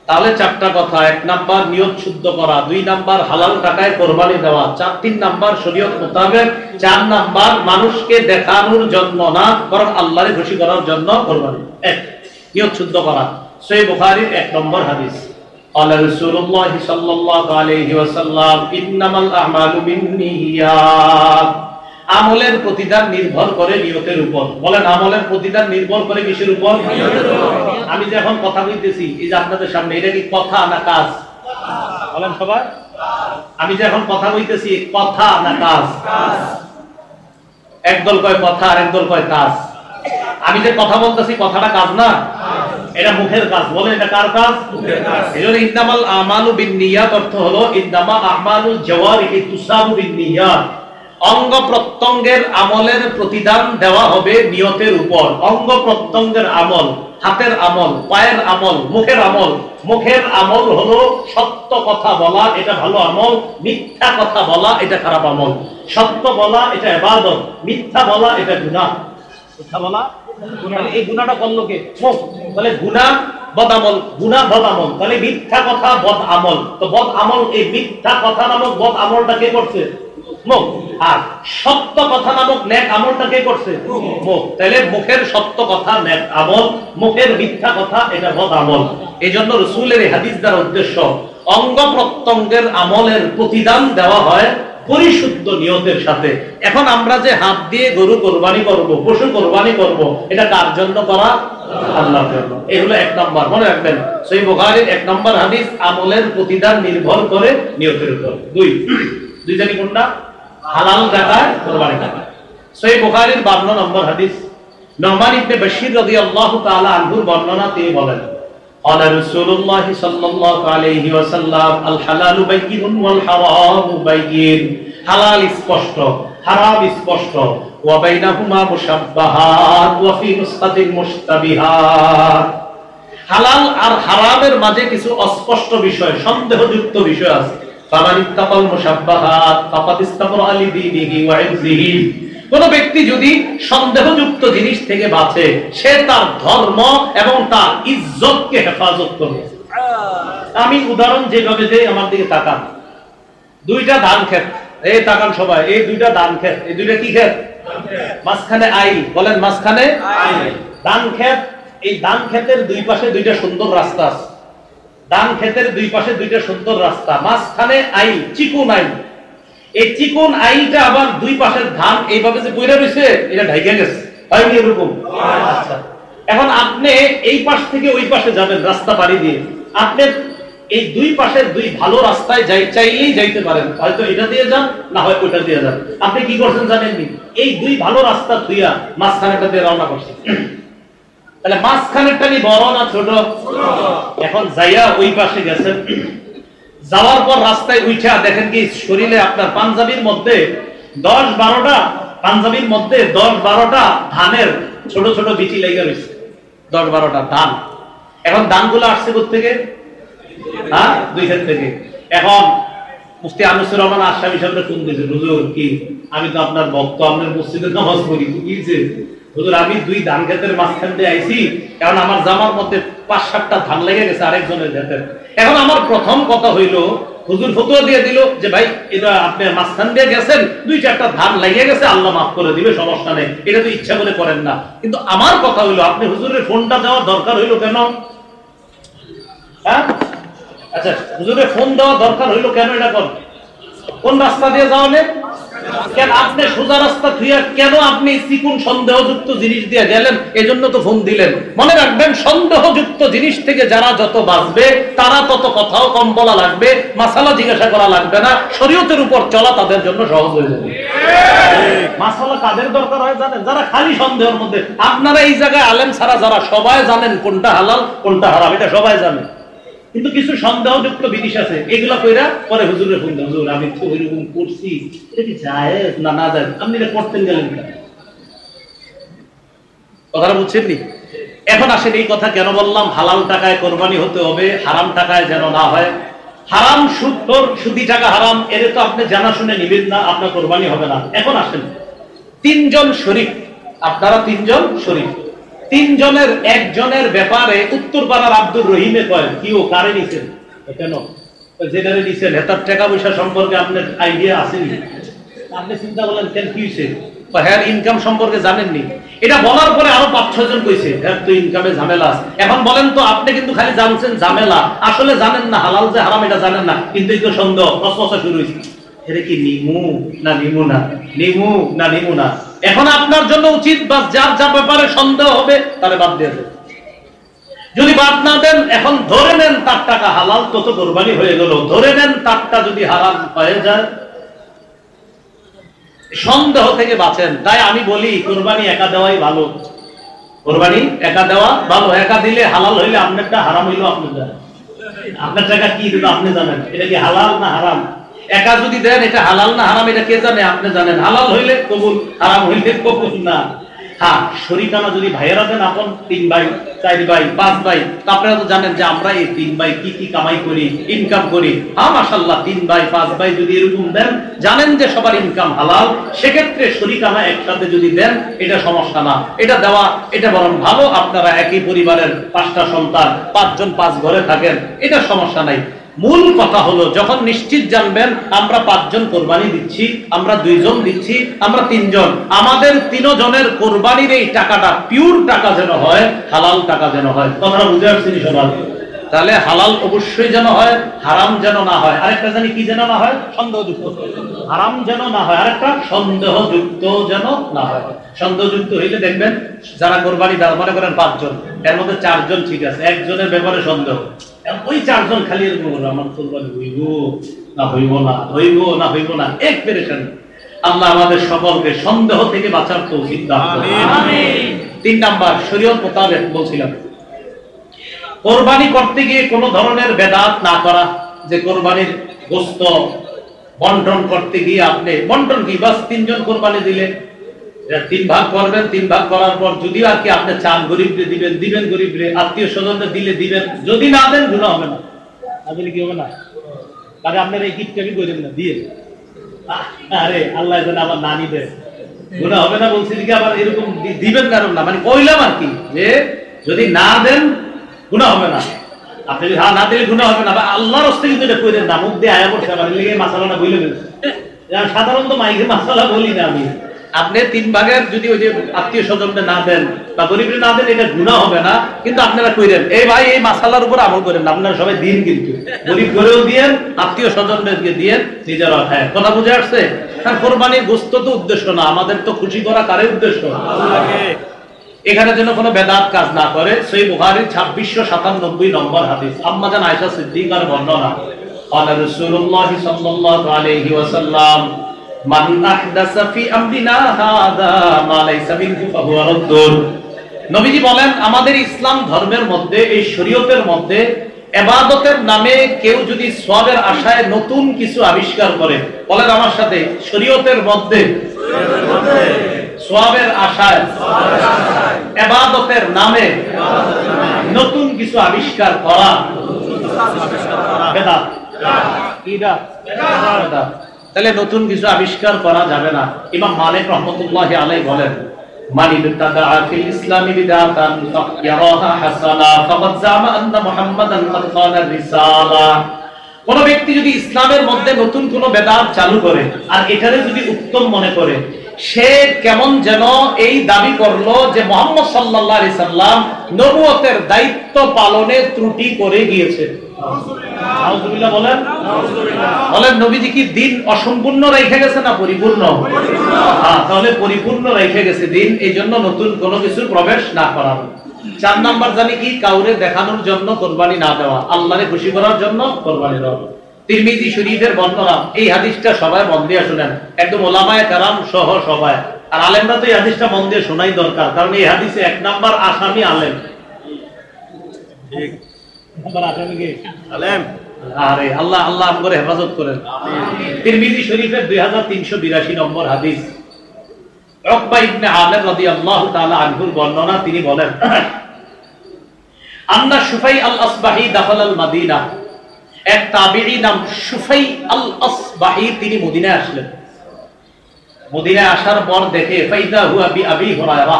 তাহলে 4টা কথা, 1 নাম্বার নিয়ত শুদ্ধ করা, 2 নাম্বার হালাল টাকায় কোরবানি দেওয়া, 3 নাম্বার শরীয়ত মোতাবেক, 4 নাম্বার মানুষকে দেখানোর জন্য না বরং আল্লাহরে খুশি করার জন্য কোরবানি। 1 নিয়ত শুদ্ধ করা। সহিহ বুখারীর 1 নম্বর হাদিস, ক্বালা রাসূলুল্লাহ সাল্লাল্লাহু আলাইহি ওয়াসাল্লাম ইন্নামাল আ'মালু বিন্নিয়াত। আমলের প্রতিদান নির্ভর করে নিয়তের উপর, বলেন আমলের প্রতিদান নির্ভর করে কিসের উপর? নিয়তের উপর। আমি যে এখন কথা বলতেছি এই যে আপনাদের সামনে, এটা কি কথা না কাজ? বলেন সবাই, আমি যে এখন কথা বলতেছি কথা না কাজ? একদল কয় কথা আর একদল কয় কাজ। আমি যে কথা বলতেছি কথাটা কাজ না, এটা মুখের কাজ, বলে এটা কার কাজ? মুখের কাজ। এজন্য ইন্নামাল আমালু বিন্নিয়াত অর্থ হলো ইন্নামা আমালুল জাওয়ারিহি তুসাবু বিন্নিয়াত, অঙ্গ প্রত্যঙ্গের আমলের প্রতিদান দেওয়া হবে নিয়তের উপর। অঙ্গ প্রত্যঙ্গের আমল, হাতের আমল, পায়ের আমল, মুখের আমল। মুখের আমল হলো সত্য কথা বলা, এটা ভালো আমল। মিথ্যা কথা বলা এটা খারাপ আমল। সত্য বলা এটা ইবাদত, মিথ্যা বলা এটা গুনাহ। মিথ্যা বলা গুনাহ, এই গুনাহটা করলো কে? মুখ। তাহলে গুনাহ বদ আমল, গুনাহ বদ আমল, তাহলে মিথ্যা কথা বদ আমল। তো বদ আমল, এই মিথ্যা কথা নামক বদ আমলটা কে করছে? মুখ। আর সত্য কথা নামক নেক আমলটা কে করছে? মুখ। তাহলে মুখের সত্য কথা নেক আমল, মুখের মিথ্যা কথা এটা বদ আমল। এজন্য রাসূলের এই হাদিস দ্বারা উদ্দেশ্য অঙ্গ প্রত্যঙ্গের আমলের প্রতিদান দেওয়া হয় পরিশুদ্ধ নিয়তের সাথে। এখন আমরা যে হাত দিয়ে গরু কোরবানি করব, পশু কোরবানি করব, এটা কার জন্য করা? আল্লাহর জন্য। এই হলো 1 নাম্বার, মনে রাখবেন। সহিহ বুখারীর 1 নাম্বার হাদিস, আমলের প্রতিদান নির্ভর করে নিয়তের উপর। 2 জানি কোনটা? হালাল টাকায় কোরবানি করা। সহিহ বুখারীর 52 নম্বর হাদিস, নুমান ইবনে বাশীর রাদিয়াল্লাহু তাআলা আনহুর বর্ণনা, তিনি বলেন ক্বালা রাসূলুল্লাহ সাল্লাল্লাহু আলাইহি ওয়াসাল্লাম আল হালালু বাইয়িনুন ওয়াল হারামু বাইয়িন। হালাল স্পষ্ট, হারাম স্পষ্ট। ওয়া বাইনাহুমা মুশাব্বাহাত ওয়া ফি নুসখাতিন মুশতাবিহাত। হালাল আর হারামের মাঝে কিছু অস্পষ্ট বিষয়, সন্দেহযুক্ত বিষয় আছে। ফামান ইত্তাকাল মুশাব্বাহাত ফাকাদ ইস্তাবরা লিদীনিহি ওয়া ইরজিহি। কোন ব্যক্তি যদি সন্দেহযুক্ত জিনিস থেকে বাঁচে, সে তার ধর্ম এবং তার ইজ্জতকে হেফাজত করবে। আমি উদাহরণ যেভাবে দেই, আমার দিকে তাকান। দুইটা ধান ক্ষেত, এই তাকান সবাই, এই দুইটা ধান ক্ষেত, এই দুইটা কি ক্ষেত? মাঝখানে আইল, বলেন মাঝখানে ধান ক্ষেত। এই ধান ক্ষেতের দুই পাশে দুইটা সুন্দর রাস্তা আছে। ধান ক্ষেতের দুই পাশে দুইটা সুন্দর রাস্তা, মাঝখানে আইল, চিকুন আইল। এই চিকুন আইলটা আবার দুই পাশের ধান এইভাবে যে বইরা রয়েছে, এটা ঢাইকা গেছে, হয়নি এরকম? আচ্ছা, এখন আপনি এই পাশ থেকে ওই পাশে যাবেন রাস্তা পাড়ি দিয়ে, আপনি এই দুই পাশের দুই ভালো রাস্তায় চাইলেই যাইতে পারেন, হয়তো এটা দিয়ে যান, না হয় ওইটা দিয়ে যান। আপনি কি করছেন জানেননি? এই দুই ভালো রাস্তা থুইয়া মাঝখানেটা দিয়ে রওনা করছেন। তাহলে মাঝখানেরটা কি বড় না ছোট? এখন যাইয়া ওই পাশে গেছেন, যাওয়ার পর রাস্তায় উঠা দেখেন কি শরীরে আপনার পাঞ্জাবির মধ্যে 10-12টা পাঞ্জাবির মধ্যে 10-12টা ধানের ছোট ছোট বিচি লেগে রয়েছে, 10-12টা ধান। এখন ধানগুলো আসছে কোথেকে? দুই ক্ষেত থেকে। এখন মুফতি আনিসুর রহমান আশরাফি সাহেবরা ফোন দিয়েছে, হুজুর কি আমি তো আপনার ভক্ত, আপনার মসজিদে নামাজ পড়ি, কি হুজুর আমি দুই ধান ক্ষেতের মাঝখান দিয়ে আইছি, কারণ আমার জামার মধ্যে 5-7টা ধান লেগে গেছে আরেকজনের ক্ষেতের। এখন আমার প্রথম কথা হইলো, হুজুর ফতোয়া দিয়ে দিল যে ভাই এটা আপনি মাঝখান দিয়ে গেছেন, 2-4টা ধান লেগে গেছে, আল্লাহ মাফ করে দিবে, সমস্যা নেই, এটা তো ইচ্ছা করে করেন না। কিন্তু আমার কথা হইলো, আপনি হুজুরের ফোনটা দেওয়ার দরকার হইলো কেন? আচ্ছা, হুজুরের ফোন দেওয়া দরকার হইলো কেন? এটা কোন রাস্তা দিয়ে যাওয়া নেই কেন? আপনি সোজা রাস্তা থুইয়া কেন আপনি চিকুন সন্দেহযুক্ত জিনিস দিয়ে গেলেন? এজন্য তো ফোন দিলেন। মনে রাখবেন, সন্দেহযুক্ত জিনিস থেকে যারা যত বাঁচবে তারা তত কথাও কম বলা লাগবে, মাসালা জিজ্ঞাসা করা লাগবে না, শরীয়তের উপর চলা তাদের জন্য সহজ হয়ে যাবে। মাসালা কাদের দরকার হয় জানেন? যারা খালি সন্দেহের মধ্যে। আপনারা এই জায়গায় আলেম ছাড়া যারা, সবাই জানেন কোনটা হালাল কোনটা হারাম, এটা সবাই জানে। কিন্তু কিছু সন্দেহযুক্ত জিনিস আছে, এগুলা কইরা পরে হুজুরের ফোন দেন, হুজুর আমি তো ওইরকম করছি, এটা কি জায়েজ না না জায়েজ? আপনি এটা করতেন গেলেন না, কথাটা বুঝছেন নি? এখন আসেন, এই কথা কেন বললাম? হালাল টাকায় কোরবানি হতে হবে, হারাম টাকায় যেন না হয়। হারাম সুদি টাকা হারাম, এর তো আপনি জানা শুনে নিবেন না, আপনার কোরবানি হবে না। এখন আসেন, 3 জন শরীক, আপনারা 3 জন শরীক, 3 জনের একজনের ব্যাপারে উত্তরপাড়ার আব্দুর রহিমে কয় কি ও কারে নিছেন? কেন যেটারে নিছেন হেতার টাকা পয়সা সম্পর্কে আপনার আইডিয়া আসেনি? আপনি চিন্তা করলেন কেন, কি হয়েছে? হ্যাঁ, ইনকাম সম্পর্কে জানেননি। এটা বলার পরে আরো 5-6 জন কইছে হ্যাঁ তো ইনকামে ঝামেলা আছে। এখন বলেন তো, আপনি কিন্তু খালি জানছেন ঝামেলা, আসলে জানেন না হালাল যে হারাম এটা জানেন না, কিন্তু এই তো সন্দেহ কসমসা শুরু হয়েছে, এটা কি নিমু না নিমু না, নিমু না নিমু না। এখন আপনার জন্য উচিত বাস যার যা ব্যাপারে সন্দেহ হবে তারে বাদ দিয়ে দেন। যদি বাদ না দেন, এখন ধরে নেন তার টাকা হালাল, তত কোরবানি হয়ে গেল। ধরে নেন তারটা যদি হারাম হয়ে যায়, সন্দেহ থেকে বাঁচেন। তাই আমি বলি কোরবানি একা দেওয়াই ভালো, কোরবানি একা দেওয়া ভালো। একা দিলে হালাল হইলে আপনারটা, হারাম হইলো আপনার। আপনার টাকা কি দিল আপনি জানেন, এটা কি হালাল না হারাম? একা যদি দেন, এটা হালাল না হারাম এটা কে জানে? আপনি জানেন। হালাল হইলে কবুল, হারাম হইলে কবুল না। হ্যাঁ, শরীকানা যদি ভাইয়েরা দেন, আপন 3 ভাই 4 ভাই 5 ভাই, আপনারা তো জানেন যে আমরা এই 3 ভাই কি কি কামাই করি, ইনকাম করি। হ্যাঁ মাশাআল্লাহ, 3 ভাই 5 ভাই যদি এরকম দেন, জানেন যে সবার ইনকাম হালাল, সেক্ষেত্রে শরীকানা একসাথে যদি দেন, এটা সমস্যা না, এটা দেওয়া এটা বরং ভালো। আপনারা একই পরিবারের 5টা সন্তান, 5 জন 5 ঘরে থাকেন, এটা সমস্যা নাই। মূল কথা হলো, যখন নিশ্চিত জানবেন আমরা 5 জন কোরবানি দিচ্ছি, আমরা 2 জন দিচ্ছি, আমরা 3 জন, আমাদের 3 জনের কোরবানির এই টাকাটা পিওর টাকা যেন হয়, হালাল টাকা যেন হয়। কথাটা বুঝে আসছেন সবাই? তাহলে হালাল অবশ্যই যেন হয়, হারাম যেন না হয়। আরেকটা জানি কি যেন না হয়? সন্দেহযুক্ত। হারাম যেন না হয়, আরেকটা সন্দেহযুক্ত যেন না হয়। সন্দেহযুক্ত হইলে দেখবেন যারা কোরবানি দেওয়া, মনে করেন 5 জন, এর মধ্যে 4 জন ঠিক আছে, একজনের ব্যাপারে সন্দেহ, ওই 4 জন খালি এরকম হলো আমার কোরবানি হইব না হইব না, হইব না হইব না, এক পেরেশান। আল্লাহ আমাদের সকলকে সন্দেহ থেকে বাঁচার তৌফিক দান করুন, আমিন। 3 নাম্বার, শরীয়ত মোতাবেক বলছিলাম, কোরবানি করতে গিয়ে কোনো ধরনের বেদাত না করা। যে কোরবানির গোশত বন্টন করতে গিয়ে আপনি বন্টন কি, বাস 3 জন কোরবানি দিলে 3 ভাগ করবেন, 3 ভাগ করার পর যদি আর কি আপনি চান গরিবরে দিবেন, দিবেন গরিবরে, আত্মীয় স্বজনদের দিলে দিবেন, যদি না দেন গুনাহ হবে না। আসলে কি হবে না? আরে আপনার এই গিফট আমি করেন না দিয়ে, আরে আল্লাহ যেন আমার নানি দেয়, গুনাহ হবে না বলছি দিকে আবার এরকম দিবেন কারণ না, মানে কইলাম আর কি যে যদি না দেন গুনাহ হবে না, আপনি যদি না দিলে গুনাহ হবে না, বা আল্লাহর রাস্তায় কিন্তু এটা কইলেন না, মুখ দিয়ে আয়া পড়ছে মানে লেগে মাসালাটা বইলে ফেলছে। সাধারণত মাইকে মাসালা বলি না আমি, আপনি 3 ভাগের যদি ওই যে আত্মীয় স্বজনকে না দেন বা গরিবরে না দেন এটা গুনাহ হবে না, কিন্তু আপনারা কইলেন এই ভাই এই মাসালার উপর আমল করেন না, আপনারা সবাই দিন কিন্তু গরিব করেও দিয়েন, আত্মীয় স্বজনদেরকে দিয়েন, নিজেরা খায়। কথা বুঝে আসছে? কারণ কোরবানির গোশত তো উদ্দেশ্য না, আমাদের তো খুশি করা কারে উদ্দেশ্য? আল্লাহকে। এখানে যেন কোনো বেদাত কাজ না করে। সহিহ বুখারীর 2697 নম্বর হাদিস, আম্মা জান আয়েশা সিদ্দিকার বর্ণনা, قال رسول الله صلى الله عليه وسلم من احدث في امرنا هذا ما ليس منه فهو رد। নবীজি বলেন আমাদের ইসলাম ধর্মের মধ্যে, এই শরীয়তের মধ্যে ইবাদতের নামে কেউ যদি সওয়াবের আশায় নতুন কিছু আবিষ্কার করে, বলেন আমার সাথে, শরীয়তের মধ্যে সওয়াবের আশায় ইবাদতের নামে নতুন কিছু আবিষ্কার করা বেদাত। তাহলে নতুন কিছু আবিষ্কার করা যাবে না। ইমাম মালিক রাহমাতুল্লাহি আলাইহি বলেন মান ইবতাদা ফিল ইসলামি বিদাতান ফায়ারাহা হাসানা ফাকাদ জামা আন্না মুহাম্মাদান ক্বাদ কানা রিসালা। কোন ব্যক্তি যদি ইসলামের মধ্যে নতুন কোন বেদাত চালু করে আর এটারে যদি উত্তম মনে করে, সে কেমন যেন এই দাবি করলো যে মুহাম্মদ সাল্লাল্লাহু আলাইহি সাল্লাম নবুয়তের দায়িত্ব পালনে ত্রুটি করে গিয়েছে। নাউজুবিল্লাহ বলেন। বলেন নবীজি কি দিন অসম্পূর্ণ রেখে গেছে না পরিপূর্ণ? হ্যাঁ, তাহলে পরিপূর্ণ রেখে গেছে দিন, এই জন্য নতুন কোনো কিছু প্রবেশ না করা। 4 নাম্বার জানি কি, কাউরে দেখানোর জন্য কোরবানি না দেওয়া, আল্লাহরে খুশি করার জন্য কোরবানি দেওয়া। তিরমিজি শরীফের বর্ণনা, এই হাদিসটা সবাই মন দিয়ে শুনেন, একদম ওলামায়ে কেরাম সহ সবাই, আর আলেমরা তো এই হাদিসটা মন দিয়ে শোনাই দরকার, কারণ এই হাদিসে 1 নাম্বার আসামি আলেম। ঠিক নাম্বার আসামি কে? আলেম। আরে আল্লাহ আল্লাহ আমগরে হেফাজত করেন। তিরমিজি শরীফের 2382 নম্বর হাদিস, উকবা ইবনে আমির রাদিয়াল্লাহু তাআলা আনহুর বর্ণনা, তিনি বলেন আন্না শুফাই আল আসবাহি দাখালাল মাদিনা। এক তাবিঈ নাম শুফাই আল আসবাহি, তিনি মদিনায় আসলেন। মদিনায় আসার পর দেখে ফাইদা হুয়া বি আবি হুরায়রা,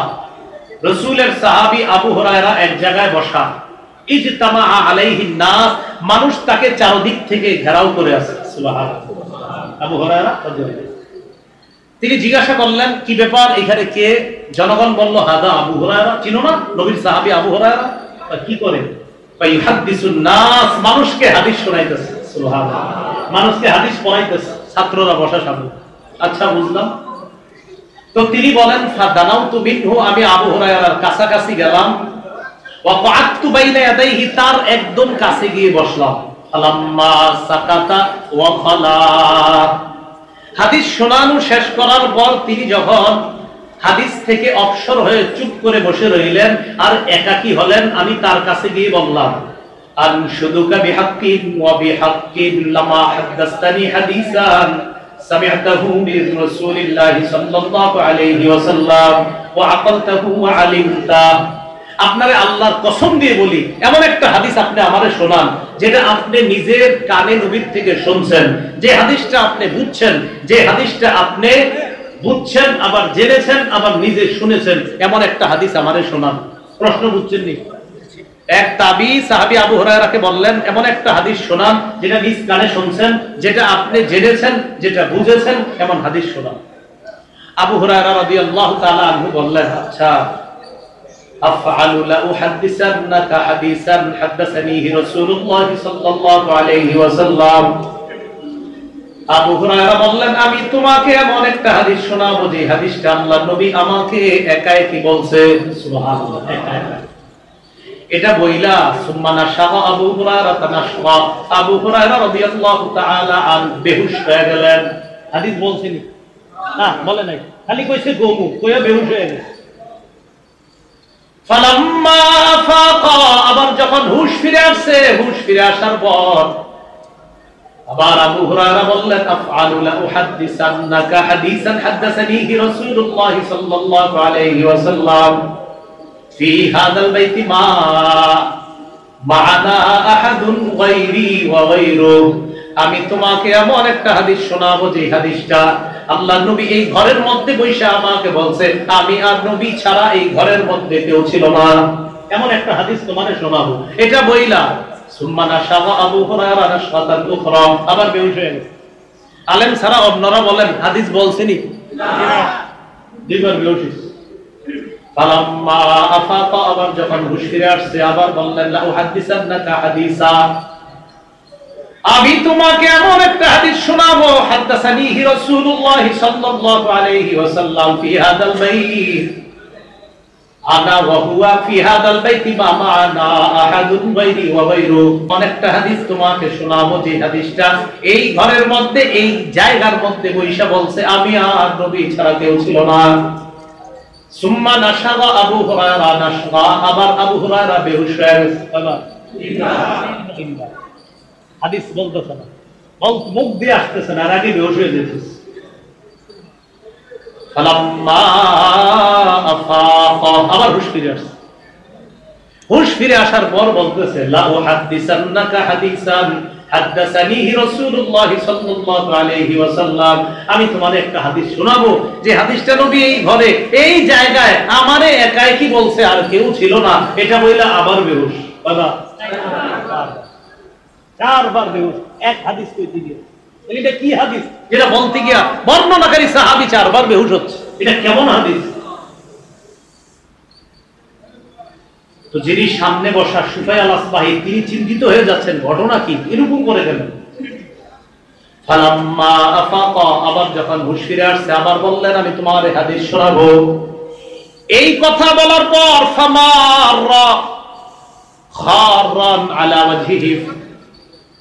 রাসূলের সাহাবী আবু হুরায়রা এক জায়গায় বসা। ইজতামা আলাইহিন নাস, মানুষ তাকে চারদিক থেকে ঘেরাও করে আছে। সুবহানাল্লাহ। আবু হুরায়রা তিনি জিজ্ঞাসা করলেন কি ব্যাপার, এখানে কে? জনগণ বলল হাদা আবু হুরায়রা, চিনো না নবীর সাহাবী আবু হুরায়রা? কি করে? ফাইহাদিসুন নাস, মানুষকে হাদিস শোনাইতেছে। সুবহানাল্লাহ। মানুষকে হাদিস পড়াইতেছে, ছাত্ররা বসা সামনে। আচ্ছা বুঝলাম। তো তিনি বলেন ফাদানাউতু মিনহু, আমি আবু হুরায়রার কাছাকাছি গেলাম, ওয়া ক্বাআতু বাইনা ইয়াদাইহি, তার একদম কাছে গিয়ে বসলাম। ফালাম্মা সাকাতা ওয়া খালা, হাদিস শোনানো শেষ করার পর তিনি যখন হাদিস থেকে অবসর হয়ে চুপ করে বসে রইলেন আর একাকী হলেন, আমি তার কাছে গিয়ে বললাম আনশুদুকা বিহাক্কিন ওয়া বিহাক্কিন লামা হাদাসতানি হাদিসান সামি'তাহু মির রাসূলিল্লাহি সাল্লাল্লাহু আলাইহি ওয়াসাল্লাম ওয়া আকালতাহু ওয়া আলিমতা। আপনারে আল্লাহর কসম দিয়ে বলি, এমন একটা হাদিস আপনি আমারে শোনান যেটা আপনি নিজের কানে নবীর থেকে শুনছেন, যে হাদিসটা আপনি বুঝছেন, যে হাদিসটা আপনি বুঝছেন আবার জেনেছেন আবার নিজে শুনেছেন, এমন একটা হাদিস আমারে শোনান। প্রশ্ন বুঝছেন নি? এক তাবী সাহাবী আবু হুরায়রাকে বললেন এমন একটা হাদিস শোনান যেটা নিজ কানে শুনছেন, যেটা আপনি জেনেছেন, যেটা বুঝেছেন, এমন হাদিস শোনান। আবু হুরায়রা রাদিয়াল্লাহু তাআলা আনহু বললেন আচ্ছা, আফআলু লা উহাদ্দিসান্নাকা হাদিসান হাদাসানিহি রাসূলুল্লাহ সাল্লাল্লাহু আলাইহি ওয়াসাল্লাম। আবু হুরায়রা বললেন আমি তোমাকে এমন একটা হাদিস শোনাবো যে হাদিসটা আল্লাহর নবী আমাকে একা একই বলছে। সুবহানাল্লাহ। এটা বইলা সুম্মা নাশাবা আবু হুরায়রা তানাশা, আবু হুরায়রা রাদিয়াল্লাহু তাআলা আন বেহুশ হয়ে গেলেন। হাদিস বলছেন না, বলে নাই, খালি কইছে গোমু, কইয়া বেহুশ হয়ে গেছে। ফালাম্মা ফাকা, আবার যখন হুশ ফিরে আসছে, হুশ ফিরে আসার পর আবার আবু হুরায়রা বললেন আফআলু লা উহাদ্দিসান্নাকা হাদিসান হাদাসানিহি রাসূলুল্লাহ সাল্লাল্লাহু আলাইহি ওয়াসাল্লাম ফি হাযাল বাইতি মা'ানা আহাদুন গায়রি ওয়া গায়রু। আমি তোমাকে এমন একটা হাদিস শোনাবো যে হাদিসটা আল্লাহ নবী এই ঘরের মধ্যে বসে আমাকে বলছে, আমি আর নবী ছাড়া এই ঘরের মধ্যে কেউ ছিল না। এমন একটা হাদিস তোমাকে শোনাবো। এটা বইলা সুম্মা নাশাবা আবু হুরায়রা নাশাতান উখরা, আবার বেহুশ হয়ে গেছে। আলেম ছাড়া অন্যরা বলেন হাদিস বলছেনি না, দুইবার বেহুশ হয়েছে। ফালাম্মা আফাকা, আবার যখন হুঁশ ফিরে আসছে আবার বললেন লা উহাদ্দিসান্নাকা হাদিসা, আমি তোমাকে এমন একটা হাদিস শোনাবো হাদাসানিহি রাসূলুল্লাহ সাল্লাল্লাহু আলাইহি ওয়াসাল্লাম ফি হাদাল বাইত, আনা ওয়া হুয়া ফি হাদাল বাইতি মা মা'না আহাদুন গায়রি ওয়া গায়রু। অনেকটা হাদিস তোমাকে শোনাবো যে হাদিসটা এই ঘরের মধ্যে এই জায়গার মধ্যে বৈশা বলছে আমি আর নবী ছাড়া কেউ ছিল না। সুম্মা নাশাবা আবু হুরায়রা নাশবা, আবার আবু হুরায়রা বেহুশ হয়ে গেছে। হাদিস বলতেছে না, মুখ দিয়ে আসতেছে না, আর আগে বেহুশ হয়ে যেতেছে। ফালাম্মা আফাকা, আবার হুঁশ ফিরে আসছে। হুঁশ ফিরে আসার পর বলতেছে লা উহাদ্দিসান্নাকা হাদিসান হাদাসানিহি রাসূলুল্লাহ সাল্লাল্লাহু আলাইহি ওয়াসাল্লাম, আমি তোমারে একটা হাদিস শোনাবো যে হাদিসটা নবী এই ঘরে এই জায়গায় আমারে একাই কি বলছে, আর কেউ ছিল না। এটা বইলা আবার বেহুশ। বাবা চারবার বেহুশ, এক হাদিস কইতে গিয়ে। এটা কি হাদিস যেটা বলতে গিয়া বর্ণনাকারী সাহাবী চারবার বেহুশ হচ্ছে? এটা কেমন হাদিস? তো যিনি সামনে বসা সুফাই আল আসবাহি তিনি চিন্তিত হয়ে যাচ্ছেন, ঘটনা কি, এরকম করে গেলেন। ফালাম্মা আফাকা, আবার যখন হুঁশ ফিরে আসছে আবার বললেন আমি তোমার হাদিস শোনাবো। এই কথা বলার পর ফামাররা খারান আলা ওয়াজহিহি,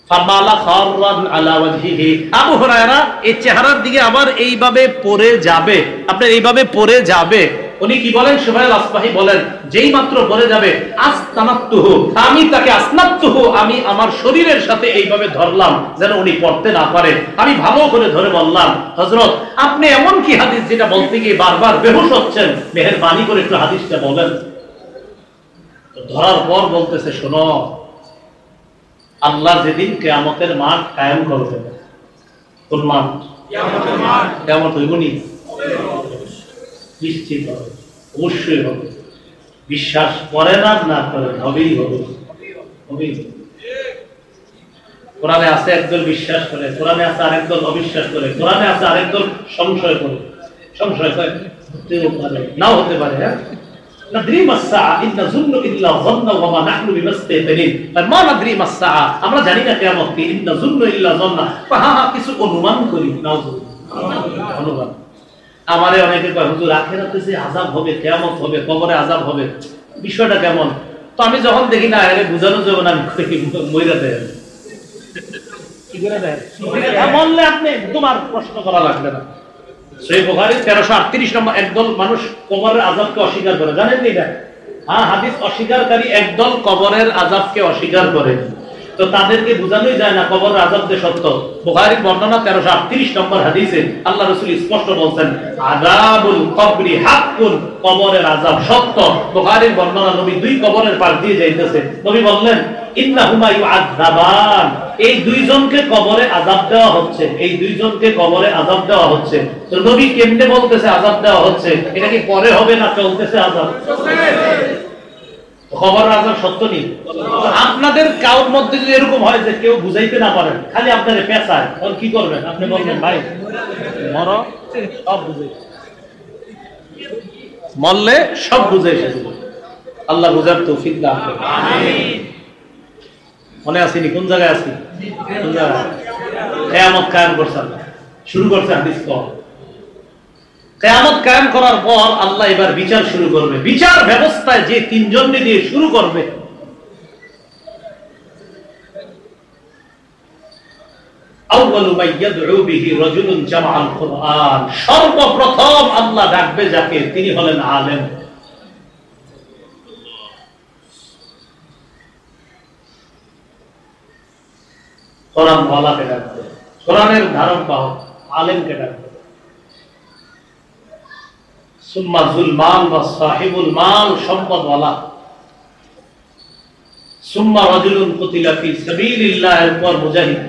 ফামালা খারান আলা ওয়াজহিহি, আবু হুরায়রা এই চেহারার দিকে আবার এইভাবে পড়ে যাবে, আপনার এইভাবে পড়ে যাবে। উনি কি বলেন, সুফাই আল আসবাহি বলেন যেই মাত্র পড়ে যাবে আসতানাতুহু, আমি তাকে আসনাতুহু, আমি আমার শরীরের সাথে এইভাবে ধরলাম যেন উনি পড়তে না পারে। আমি ভালো করে ধরে বললাম হযরত আপনি এমন কি হাদিস যেটা বলতে গিয়ে বারবার বেহুশ হচ্ছেন, মেহেরবানি করে একটু হাদিসটা বলেন। তো ধরার পর বলতেছে শোনো, আল্লাহ যেদিন কিয়ামতের মাঠ কায়েম করবেন, কোন মাঠ? কিয়ামতের মাঠ। কিয়ামত হইবনি? নিশ্চিত হবে, অবশ্যই হবে। বিশ্বাস করেন আর না করেন, হবেই হবে। কোরআনে আছে একদল বিশ্বাস করে, কোরআনে আছে আরেকদল অবিশ্বাস করে, কোরআনে আছে আরেকদল সংশয় করে। সংশয় করে হতেও পারে, নাও হতে পারে। হ্যাঁ, নাদ্রি মাসসা ইন্না যুন্নু ইল্লা যন্না ওয়া মা নাহনু বিমাস্তাইফিনিন, মা নাদ্রি মাসসা, আমরা জানি না কিয়ামত কি। ইন্না যুন্নু ইল্লা যন্না, হ্যাঁ কিছু অনুমান করি, নাউযুবিল্লাহ, অনুমান। আমারে অনেকে কয় হুজুর আখিরাতে যে আযাব হবে, কিয়ামত হবে, কবরে আযাব হবে, বিষয়টা কেমন? তো আমি যখন দেখি না আরে বুঝানো যাবে না, আমি মইরা দেয় কি করে দেয়, বললে আপনি তোমার প্রশ্ন করা লাগবে না। সহিহ বুখারী 1338 নম্বর, একদল মানুষ কবরের আযাবকে অস্বীকার করে, জানেন নি এটা? হ্যাঁ, হাদিস অস্বীকারী একদল কবরের আযাবকে অস্বীকার করে, তো তাদেরকে বোঝানোই যায় না কবরের আযাব যে সত্য। বুখারীর বর্ণনা 1338 নম্বর হাদিসে আল্লাহ রাসূল স্পষ্ট বলেন আযাবুল কবরি হাক্কুন, কবরের আযাব সত্য। বুখারীর বর্ণনা নবী দুই কবরের পাশ দিয়ে যাইতেছে, নবী বললেন ইন্নাহুমা ইউআযাবান, এই দুইজনকে কবরে আযাব দেওয়া হচ্ছে, এই দুইজনকে কবরে আযাব দেওয়া হচ্ছে। তো নবী কেমনে বলতেছে আযাব দেওয়া হচ্ছে? এটা কি পরে হবে না চলতেছে আযাব? খবর আযাব সত্য নেই। আপনাদের কাউর মধ্যে যদি এরকম হয় যে কেউ বুঝাইতে না পারেন, খালি আপনারে পেঁচায়, তখন কি করবেন? আপনি বলবেন ভাই মরো, সব বুঝে, মরলে সব বুঝে এসেছে। আল্লাহ বুঝার তৌফিক দান করুন, আমিন। মনে আসেনি কোন জায়গায় আছি? কোন জায়গায়? কিয়ামত কায়েম করছেন, শুরু করছে হাদিস কল। কিয়ামত কায়েম করার পর আল্লাহ এবার বিচার শুরু করবে। বিচার ব্যবস্থায় যে তিনজনকে দিয়ে শুরু করবে, আউয়ালু মা ইয়াদউ বিহি রাজুলুন জামাআল কুরআন, সর্বপ্রথম আল্লাহ ডাকবে যাকে, তিনি হলেন আলেম। কোরআন ওয়ালাকে ডাকবে, কোরআনের ধারণ পাওয়া আলেমকে ডাকবে। সুম্মা যুল মাল ওয়া সাহিবুল মাল, সম্পদওয়ালা। সুম্মা রাজুলুন কুতিলা ফি সাবিলিল্লাহ, এরপর মুজাহিদ।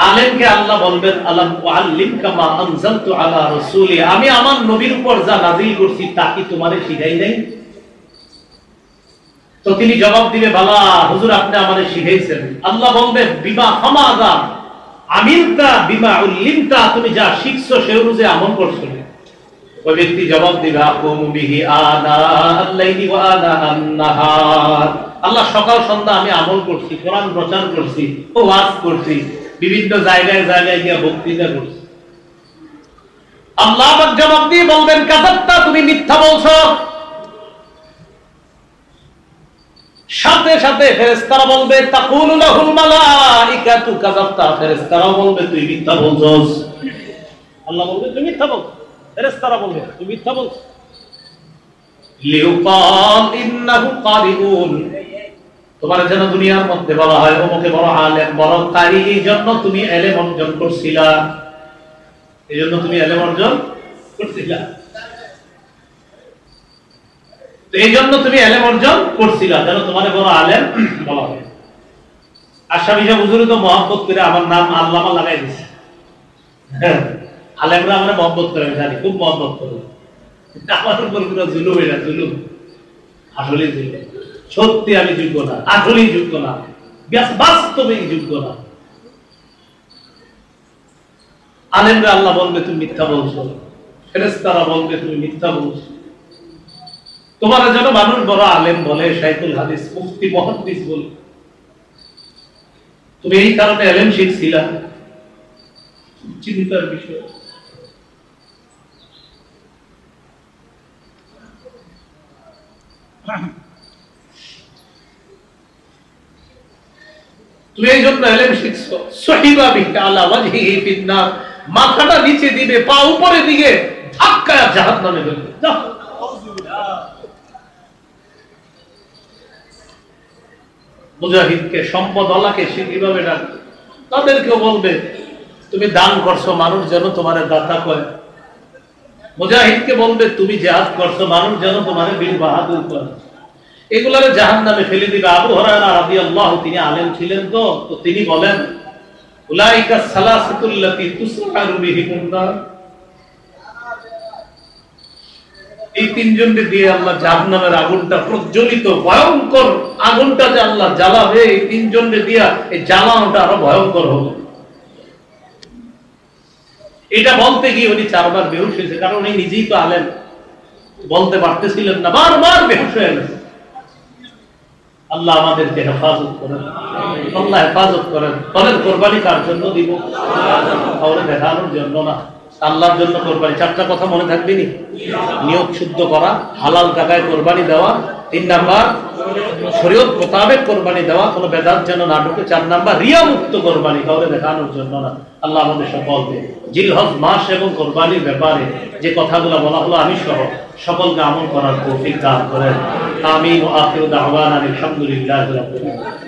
আলেমকে আল্লাহ বলবেন আলাম উআল্লিমকা মা আনজালতু আলা রাসূলি, আমি আমার নবীর উপর যা নাযিল করছি তা কি তোমারে শিখাই নাই? তো তিনি জবাব দিবে বালা হুজুর আপনি আমারে শিখাইছেন। আল্লাহ বলবেন বিমা ফামাযা আমিলতা বিমা উল্লিমতা, তুমি যা শিখছো সে অনুযায়ী আমল করছো। ওই ব্যক্তি জবাব দিবে আকুমু বিহি আনা আল-লাইলি ওয়া আনা আন-নাহার, আল্লাহ সকাল সন্ধ্যা আমি আমল করছি, কোরআন প্রচার করছি, ওয়াজ করছি, বিভিন্ন জায়গায় জায়গায় গিয়ে বক্তৃতা করছি। আল্লাহ পাক জবাব দিয়ে বলবেন কাযাবতা, তুমি মিথ্যা বলছো। সাথে সাথে ফেরেশতারা বলবে তাকুলু লাহুল মালাইকাতু কাযাবতা, ফেরেশতারা বলবে তুই মিথ্যা বলছস। আল্লাহ বলবে তুমি মিথ্যা বলছো, ফেরেশতারা বলবে তুমি মিথ্যা বলছো। লিউকাল ইন্নাহু কারিউন, তোমার যেন দুনিয়ার মধ্যে বলা হয় অমুকে বড় আলেম বড় কারি, এই জন্য তুমি ইলম অর্জন করছিলা, এই জন্য তুমি ইলম অর্জন করছিলা, তো এই জন্য তুমি ইলম অর্জন করছিলা, যেন তোমার বড় আলেম বলা হয়। আশরাফি সাহেব হুজুর তো মহব্বত করে আমার নাম আল্লামা লাগাই দিছে। আলেমরা আমরা মহব্বত করে, জানি খুব মহব্বত করে, আমার উপর পুরো জুলুম, এটা জুলুম, আসলে জুলুম। সত্যি আমি যোগ্য না, আসলেই যোগ্য না, বাস্তবেই যোগ্য না। আলেমরা আল্লাহ বলবে তুমি মিথ্যা বলছো, ফেরেশতারা বলবে তুমি মিথ্যা বলছো। তোমার যেন মানুষ বড় আলেম বলে, শাইখুল হাদিস, মুফতি, মুহাদ্দিস বলে, তুমি এই কারণে ইলম শিখছিলা, চিন্তার বিষয়। তুমি এই জন্য ইলম শিখছো। সহিবা বিকা আলা ওয়াজহিহি ফিন্নার, মাথাটা নিচে দিবে, পা উপরে দিকে ধাক্কায় জাহান্নামে ফেলবে। মুজাহিদকে, সম্পদওয়ালাকে সে কিভাবে ডাকবে? তাদেরকেও বলবে তুমি দান করছো, মানুষ যেন তোমার দাতা কয়। মুজাহিদকে বলবে তুমি জিহাদ করছো, মানুষ যেন তোমার বীর বাহাদুর কয়। এগুলারে জাহান্নামে ফেলে দিবে। আবু হুরায়রা রাদিয়াল্লাহু, তিনি আলেম ছিলেন, তো তিনি বলেন উলাইকা সালাসাতুল লাতী তুসআরু বিহিমুন নার, এই তিনজনকে দিয়ে আল্লাহ জাহান্নামের আগুনটা প্রজ্বলিত, ভয়ঙ্কর আগুনটা যে আল্লাহ জ্বালাবে, এই তিনজনকে দিয়া এই জ্বালানোটা আরো ভয়ঙ্কর হবে। এটা বলতে গিয়ে উনি 4 বার বেহুশ হয়েছে, কারণ উনি নিজেই তো আলেম, বলতে পারতেছিলেন না, বারবার বেহুশ হয়ে গেছে। আল্লাহ আমাদেরকে হেফাজত করেন, আল্লাহ হেফাজত করেন। বলেন কোরবানি কার জন্য দিব? কাউরে দেখানোর জন্য না, আল্লাহর জন্য কোরবানি। 4টা কথা মনে থাকবে নি? নিয়ত শুদ্ধ করা, হালাল টাকায় কোরবানি দেওয়া, 3 নাম্বার শরীয়ত মোতাবেক কোরবানি দেওয়া, কোনো বেদাত যেন না ঢুকে। 4 নাম্বার রিয়া মুক্ত কোরবানি, কাউরে দেখানোর জন্য না। আল্লাহ আমাদের সকলকে জিলহজ মাস এবং কোরবানির ব্যাপারে যে কথাগুলো বলা হলো আমি সহ সকলকে আমল করার তৌফিক দান করেন। আমিন ওয়া আখিরু দাওয়ানা আলহামদুলিল্লাহি রাব্বিল আলামিন।